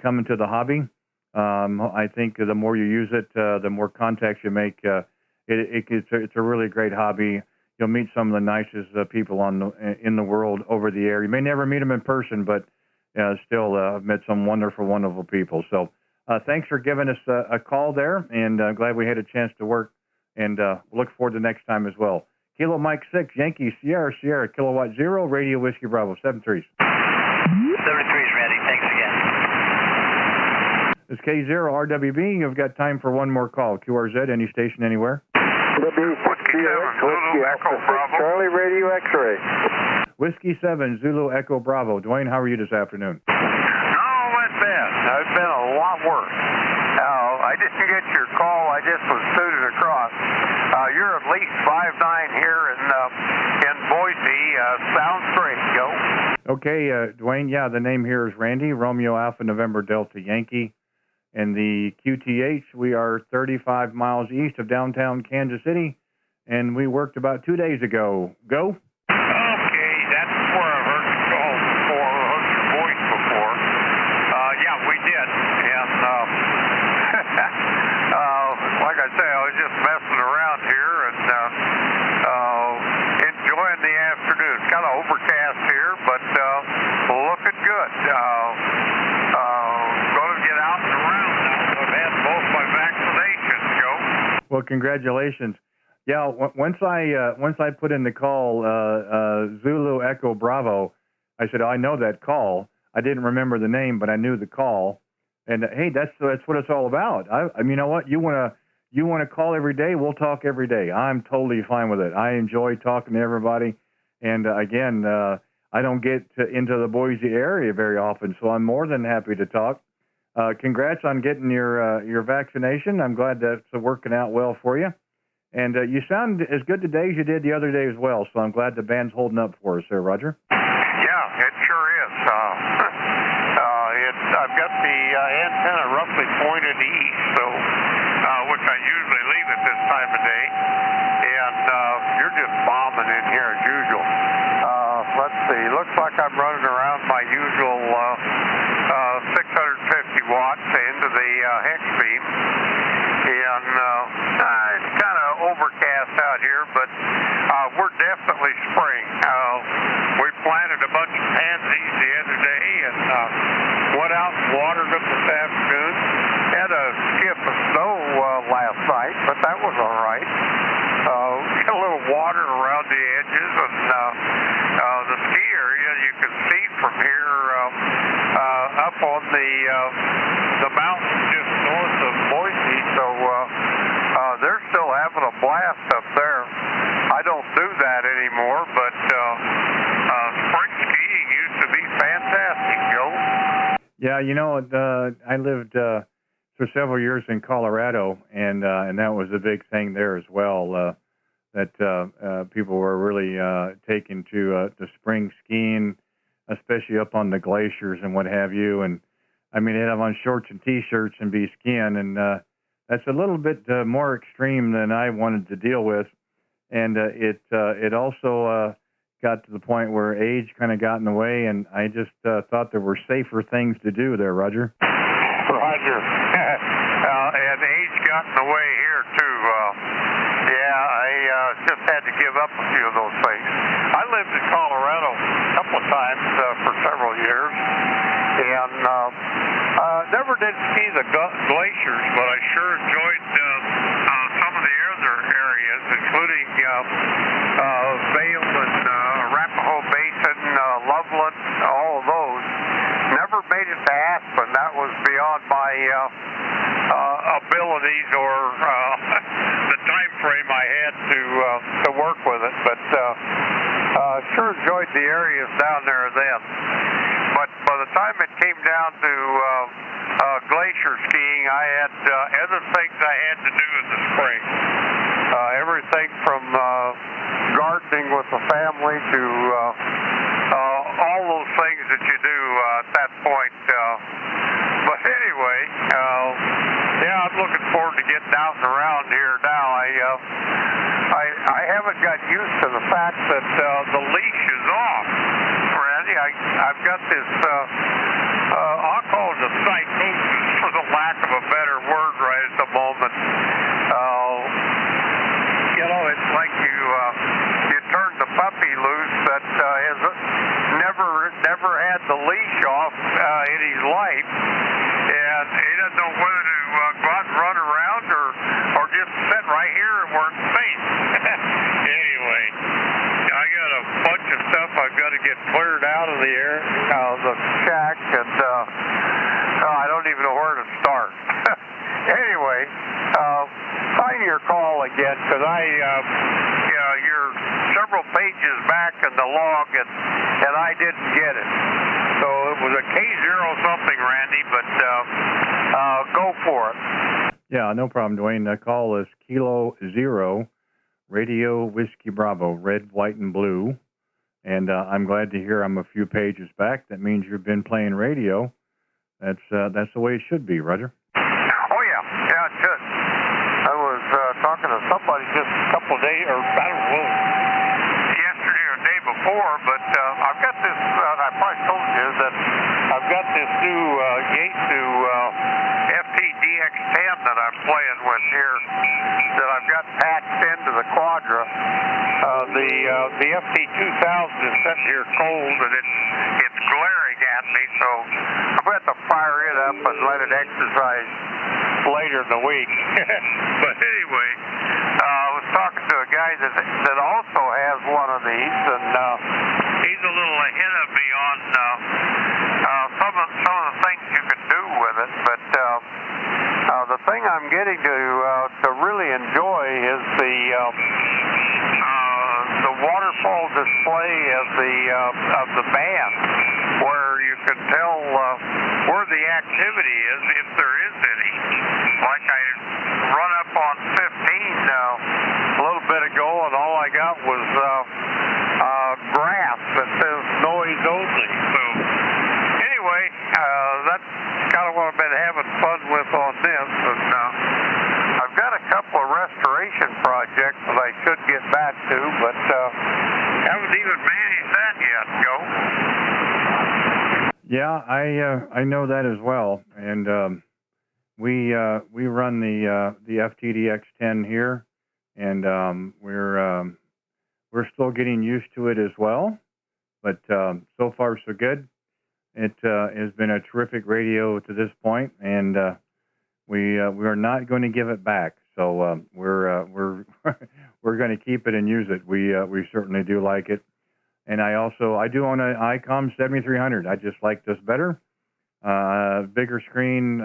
coming to the hobby. I think the more you use it, the more contacts you make. It's a really great hobby. You'll meet some of the nicest people in the world over the air. You may never meet them in person, but still I've met some wonderful, wonderful people. So thanks for giving us a call there, and glad we had a chance to work, and look forward to next time as well. Kilo Mike 6, Yankee Sierra Sierra, Kilowatt 0, Radio Whiskey Bravo, 73s. 73s, Randy. Thanks again. This is K0RWB. You've got time for one more call. QRZ, any station, anywhere? Whiskey 7, Zulu Echo Bravo. Charlie Radio X-Ray. Whiskey 7, Zulu Echo Bravo. Dwayne, how are you this afternoon? Oh, it's been. It's been a lot worse. I didn't get your call. I just was tooted across. You're at least 5'9" here in Boise. Sounds great, Joe. Okay, Dwayne, yeah, the name here is Randy, Romeo Alpha November Delta Yankee. And the QTH, we are 35 miles east of downtown Kansas City, and we worked about 2 days ago. Go? Okay, that's where I've heard you call before, or heard your voice before. Yeah, we did. And like I say, I was just messing around here and enjoying the afternoon. Kind of overcast here, but looking good. Going to get out and around now. I've had both my vaccinations, Joe. Well, congratulations. Yeah, once I put in the call, Zulu Echo Bravo, I said, I know that call. I didn't remember the name, but I knew the call. And hey, that's what it's all about. I mean, you know what? You want to call every day? We'll talk every day. I'm totally fine with it. I enjoy talking to everybody. And again, I don't get into the Boise area very often, so I'm more than happy to talk. Congrats on getting your vaccination. I'm glad that's working out well for you. And you sound as good today as you did the other day as well, so I'm glad the band's holding up for us there, Roger. Yeah, it sure is. I've got the antenna roughly pointed east, so which I usually leave at this time of day. And you're just bombing in here as usual. Let's see. Looks like I'm running around my usual 650 watts into the hex beam. And it's kind of overcast out here, but we're definitely spring. We planted a bunch of pansies the other day and went out and watered them this afternoon. Had a skip of snow last night, but that was all right. Got a little water around the edges, and the ski area you can see from here up on the mountains just north of Boise, so they're still having a blast up there. I don't do that anymore, but spring skiing used to be fantastic, Joe. Yeah, you know, I lived for several years in Colorado, and that was a big thing there as well. That people were really taking to spring skiing, especially up on the glaciers and what have you. And I mean, they'd have on shorts and T-shirts and be skiing, and that's a little bit more extreme than I wanted to deal with. And it also got to the point where age kind of got in the way, and I just thought there were safer things to do there, Roger. Roger. And age got in the way here, too. Yeah, I just had to give up a few of those things. I lived in Colorado a couple of times for several years, and never did ski the glaciers, but I sure enjoyed some of the other areas, including Vail and Arapahoe Basin, Loveland, all of those. Never made it to Aspen. That was beyond my abilities or the time frame I had to work with it, but sure enjoyed the areas down there then. But by the time it came down to glacier skiing, I had other things I had to do in the spring. Everything from gardening with the family to all those things that you do at that point. But anyway, yeah, I'm looking forward to getting out and around here now. I haven't got used to the fact that the leash is off, Randy. I've got this, I'll call it a psychosis for the lack of a better word right at the moment. You know, it's like you turn the puppy loose that has never had the leash off in his life, and he doesn't know whether to go out and run around or just sit right here where it's safe. Anyway, I got a bunch of stuff I've got to get cleared out of the shack, and I don't even know where to start. Anyway, sign your call again, because you're several pages back in the log, and I didn't get it. So it was a K0 something, Randy, but go for it. Yeah, no problem, Dwayne. The call is K0RWB, Radio Whiskey Bravo, red, white, and blue. And I'm glad to hear I'm a few pages back. That means you've been playing radio. That's the way it should be, Roger. Oh, yeah, it should. I was talking to somebody just a couple of days, or I don't know, yesterday or the day before, but I've got this, I probably told you that I've got this new Yaesu FTDX10 that I'm playing with here that I've got patched into the Quadra. The FT2000 is sitting here cold, and it's glaring at me, so I'm going to have to fire it up and let it exercise later in the week. But anyway, I was talking to a guy that also has one of these, and he's a little ahead of me on some of the things you can do with it. But the thing I'm getting to really enjoy is the waterfall display of the band, where you can tell where the activity is, if there is any. Like I run up on 15 a little bit ago, and all I got was grass that says noise only. So anyway, that's kind of what I've been having fun with on this. And I've got a couple of restoration projects that I should get back to, but haven't even managed that yet, Joe. Yeah, I know that as well, and we run the FTDX10 here, and we're still getting used to it as well, but so far so good. It has been a terrific radio to this point, and we are not going to give it back. So we're going to keep it and use it. We certainly do like it. And I do own an ICOM 7300. I just like this better. Bigger screen.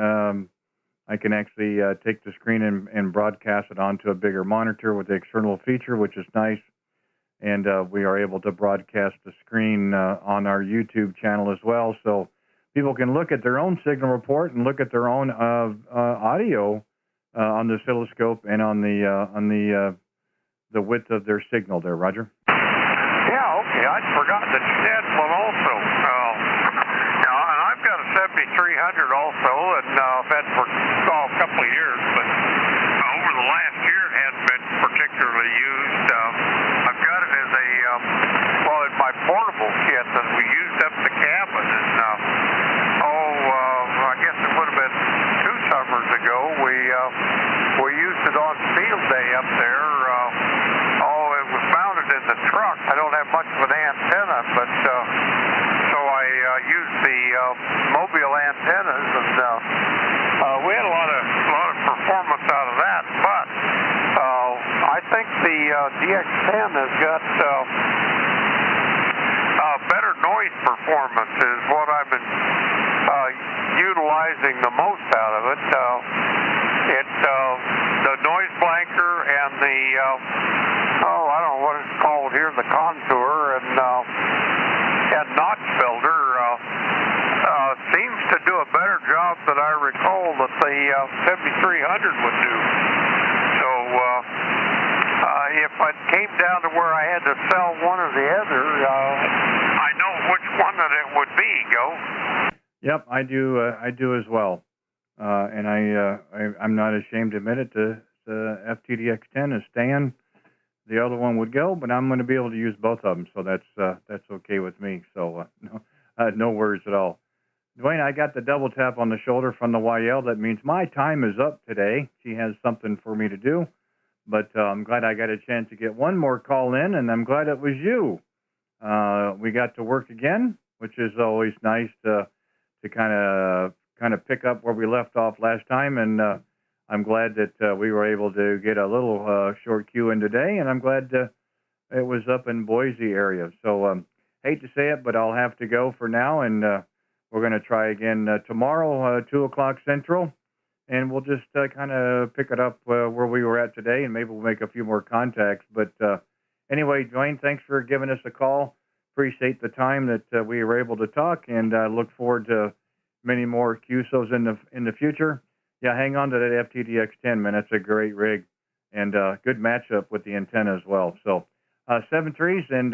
I can actually take the screen and broadcast it onto a bigger monitor with the external feature, which is nice. And we are able to broadcast the screen on our YouTube channel as well, so people can look at their own signal report and look at their own audio on the oscilloscope and on the width of their signal there, Roger. Yeah, okay. I'd forgotten that you had one also. And I've got a 7300 also, and I've had for a couple of years, but over the last year it hasn't been particularly used. I've got it as in my portable kit that we used up in the cabin, and I guess it would have been 2 summers ago. We used it on field day up there. It was mounted in the truck. I don't have much of an antenna, but so I used the mobile antennas, and we had a lot of performance out of that. But I think the DX10 has got better noise performance is what I've been utilizing the most out of it. The noise blanker and the I don't know what it's called here, the contour and notch builder seems to do a better job than I recall that the 7300 would do. So if it came down to where I had to sell one or the other, I know which one that it would be, Go. Yep, I do as well. And I'm not ashamed to admit it. The FTDX10 is staying. The other one would go, but I'm going to be able to use both of them, so that's okay with me. So no worries at all. Dwayne, I got the double tap on the shoulder from the YL. That means my time is up today. She has something for me to do, but I'm glad I got a chance to get one more call in, and I'm glad it was you. We got to work again, which is always nice to kind of pick up where we left off last time, and I'm glad that we were able to get a little short queue in today, and I'm glad it was up in Boise area. So hate to say it, but I'll have to go for now, and we're going to try again tomorrow, 2 o'clock Central, and we'll just kind of pick it up where we were at today, and maybe we'll make a few more contacts. But anyway, Dwayne, thanks for giving us a call. Appreciate the time that we were able to talk, and look forward to many more QSOs in the future. Yeah, hang on to that FTDX10, man. That's a great rig, and good matchup with the antenna as well. So 7-3s, and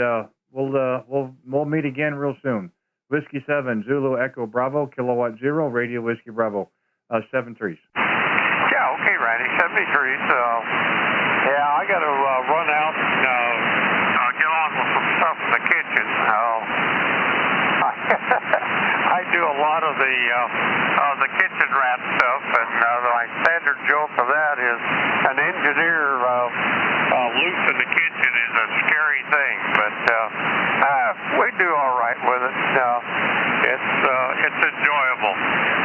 we'll meet again real soon. Whiskey 7, Zulu Echo Bravo, Kilowatt 0, Radio Whiskey Bravo, 7-3s. Yeah, okay, Randy, 73s. Yeah, I got to run out and get on with some stuff in the kitchen. I do a lot of the kitchen rat stuff, and my standard joke of that is an engineer loose in the kitchen is a scary thing, but we do all right with it. It's enjoyable.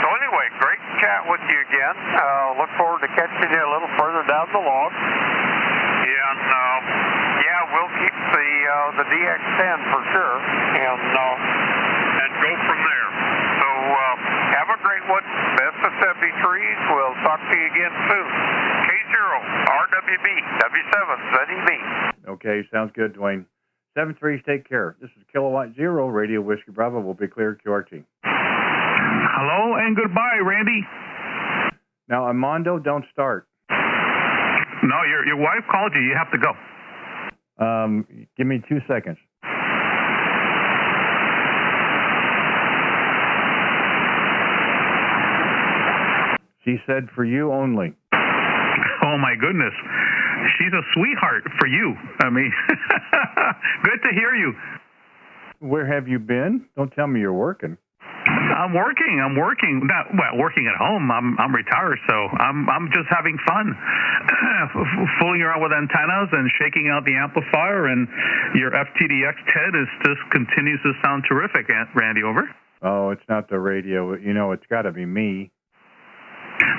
So anyway, great chat with you again. Look forward to catching you a little further down the log. And yeah, we'll keep the DX10 for sure, and go from there. So have a great one. Best of 73s. We'll talk to you again soon. K0RWB W7ZEB. Okay, sounds good, Dwayne. 7-3s, take care. This is Kilowatt 0, Radio Whiskey Bravo. We'll be clear, QRT. Hello and goodbye, Randy. Now, Armando, don't start. No, your wife called you. You have to go. Give me 2 seconds. She said for you only. Oh, my goodness. She's a sweetheart for you. I mean, good to hear you. Where have you been? Don't tell me you're working. I'm working. Working at home. I'm retired, so I'm just having fun, fooling around with antennas and shaking out the amplifier. And your FTDX10 just continues to sound terrific, Randy. Over. Oh, it's not the radio. You know, it's got to be me.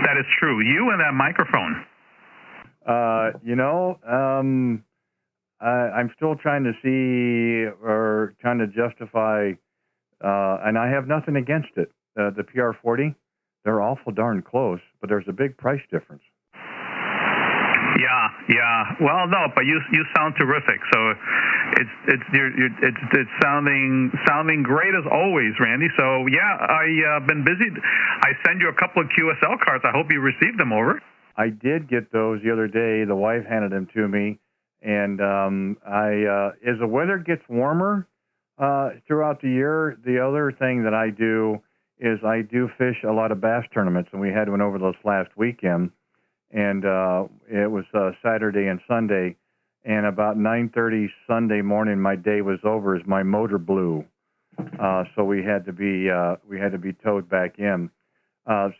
That is true. You and that microphone. I'm still trying to see or trying to justify, and I have nothing against it. The PR40, they're awful darn close, but there's a big price difference. Yeah. Well, no, but you sound terrific. So it's sounding great as always, Randy. So yeah, I've been busy. I send you a couple of QSL cards. I hope you received them. Over. I did get those the other day. The wife handed them to me, and as the weather gets warmer throughout the year, the other thing that I do is I do fish a lot of bass tournaments, and we had one over this last weekend, and it was Saturday and Sunday, and about 9:30 Sunday morning, my day was over as my motor blew, so we had to be towed back in.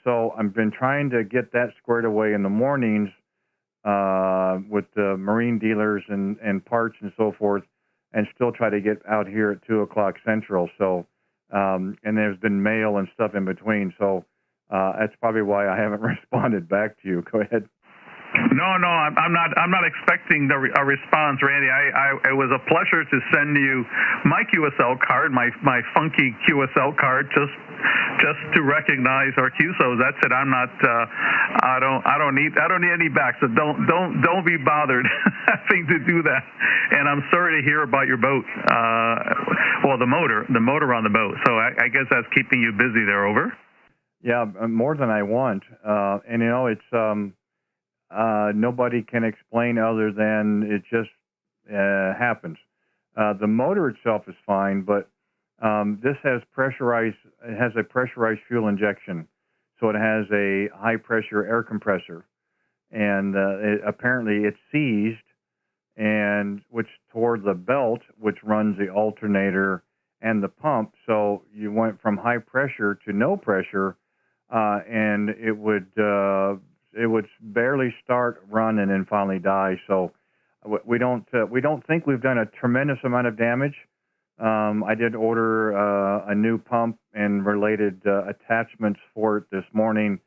So I've been trying to get that squared away in the mornings with the marine dealers and parts and so forth, and still try to get out here at 2 o'clock Central. So, and there's been mail and stuff in between. So that's probably why I haven't responded back to you. Go ahead. No, I'm not expecting a response, Randy. It was a pleasure to send you my QSL card, my funky QSL card, just to recognize our QSOs. That's it. I'm not. I don't need any back. So don't be bothered having to do that. And I'm sorry to hear about your boat. Well, the motor on the boat. So I guess that's keeping you busy there. Over. Yeah, more than I want. And you know, it's nobody can explain other than it just happens. The motor itself is fine, but this has a pressurized fuel injection, so it has a high pressure air compressor, and apparently it's seized, and which toward the belt, which runs the alternator and the pump. So you went from high pressure to no pressure, and it would barely start, run, and then finally die. So we don't think we've done a tremendous amount of damage. I did order a new pump and related attachments for it this morning.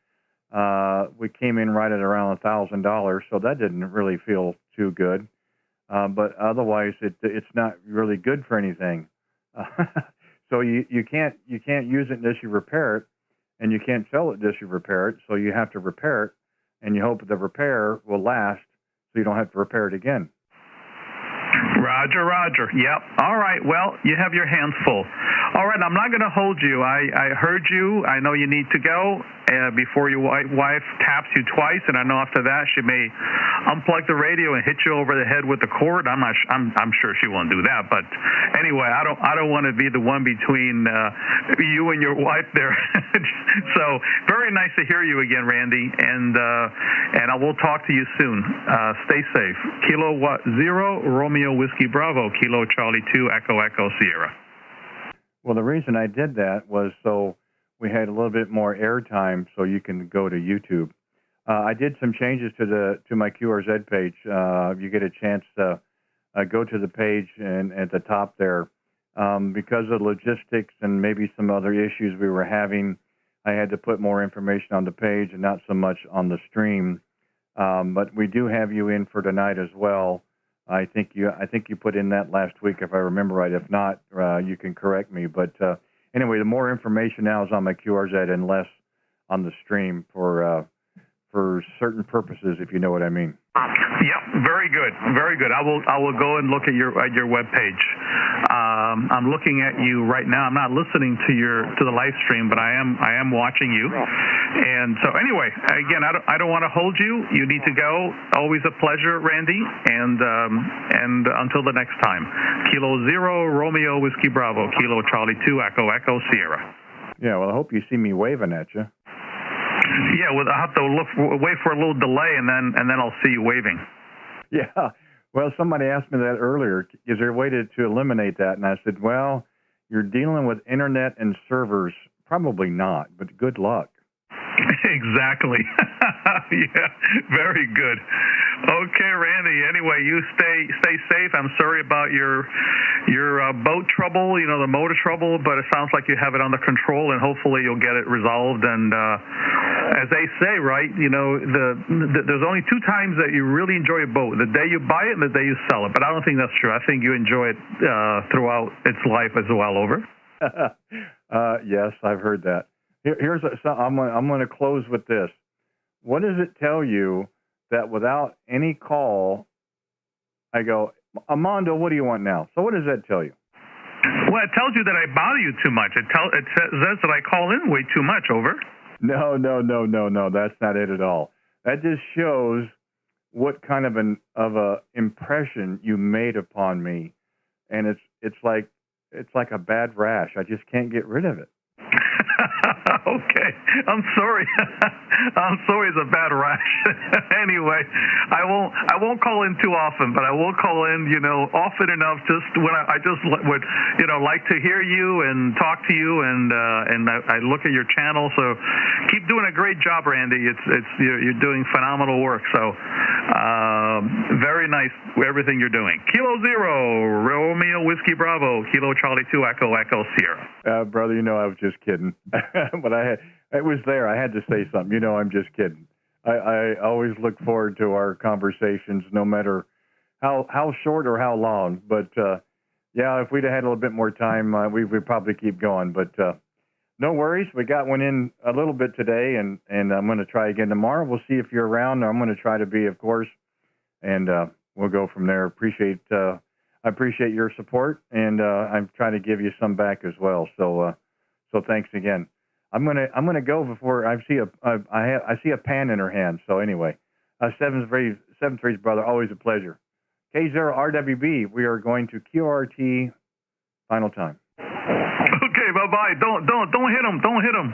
We came in right at around $1,000, so that didn't really feel too good. But otherwise, it's not really good for anything. So you can't use it unless you repair it, and you can't sell it unless you repair it. So you have to repair it, and you hope the repair will last, so you don't have to repair it again. Roger. Yep. All right. Well, you have your hands full. All right. I'm not going to hold you. I heard you. I know you need to go before your wife taps you twice, and I know after that she may unplug the radio and hit you over the head with the cord. I'm sure she won't do that. But anyway, I don't want to be the one between you and your wife there. So very nice to hear you again, Randy, and I will talk to you soon. Stay safe. Kilo 0 Romeo Whiskey Bravo, Kilo Charlie 2 Echo Echo Sierra. Well, the reason I did that was so we had a little bit more airtime, so you can go to YouTube. I did some changes to my QRZ page. You get a chance to go to the page, and at the top there, because of logistics and maybe some other issues we were having, I had to put more information on the page and not so much on the stream. But we do have you in for tonight as well. I think you put in that last week, if I remember right. If not, you can correct me. But anyway, the more information now is on my QRZ and less on the stream for certain purposes, if you know what I mean. Yep, very good. I will go and look at your web page. I'm looking at you right now. I'm not listening to the live stream, but I am watching you. And so anyway, again, I don't want to hold you. You need to go. Always a pleasure, Randy. And until the next time, Kilo 0 Romeo Whiskey Bravo, Kilo Charlie 2 Echo Echo Sierra. Yeah, well, I hope you see me waving at you. Yeah, well, I'll have to wait for a little delay, and then I'll see you waving. Yeah. Well, somebody asked me that earlier. Is there a way to eliminate that? And I said, well, you're dealing with internet and servers. Probably not, but good luck. Exactly. Yeah, very good. Okay, Randy. Anyway, you stay safe. I'm sorry about your boat trouble, the motor trouble, but it sounds like you have it under control, and hopefully you'll get it resolved. And as they say, right, there's only two times that you really enjoy a boat: the day you buy it and the day you sell it. But I don't think that's true. I think you enjoy it throughout its life as well. Over. Yes, I've heard that. I'm going to close with this. What does it tell you that without any call, I go, Armando, what do you want now? So what does that tell you? Well, it tells you that I bother you too much. It says that I call in way too much. Over. No. That's not it at all. That just shows what kind of a impression you made upon me, and it's like a bad rash. I just can't get rid of it. Okay, I'm sorry. I'm sorry, it's a bad rash. Anyway, I won't call in too often, but I will call in, often enough. Just when I just would, like to hear you and talk to you, and I look at your channel. So keep doing a great job, Randy. You're doing phenomenal work. So very nice everything you're doing. Kilo 0 Romeo Whiskey Bravo, Kilo Charlie 2 Echo Echo Sierra. Brother, I was just kidding. But it was there. I had to say something. I'm just kidding. I always look forward to our conversations, no matter how short or how long. But yeah, if we'd have had a little bit more time, we'd probably keep going. But no worries. We got one in a little bit today, and I'm going to try again tomorrow. We'll see if you're around. I'm going to try to be, of course, and we'll go from there. I appreciate your support, and I'm trying to give you some back as well. So thanks again. I'm gonna go before I see I see a pan in her hand. So anyway, 7-3's brother, always a pleasure. K0RWB, we are going to QRT final time. Okay, bye-bye. Don't hit him. Don't hit him.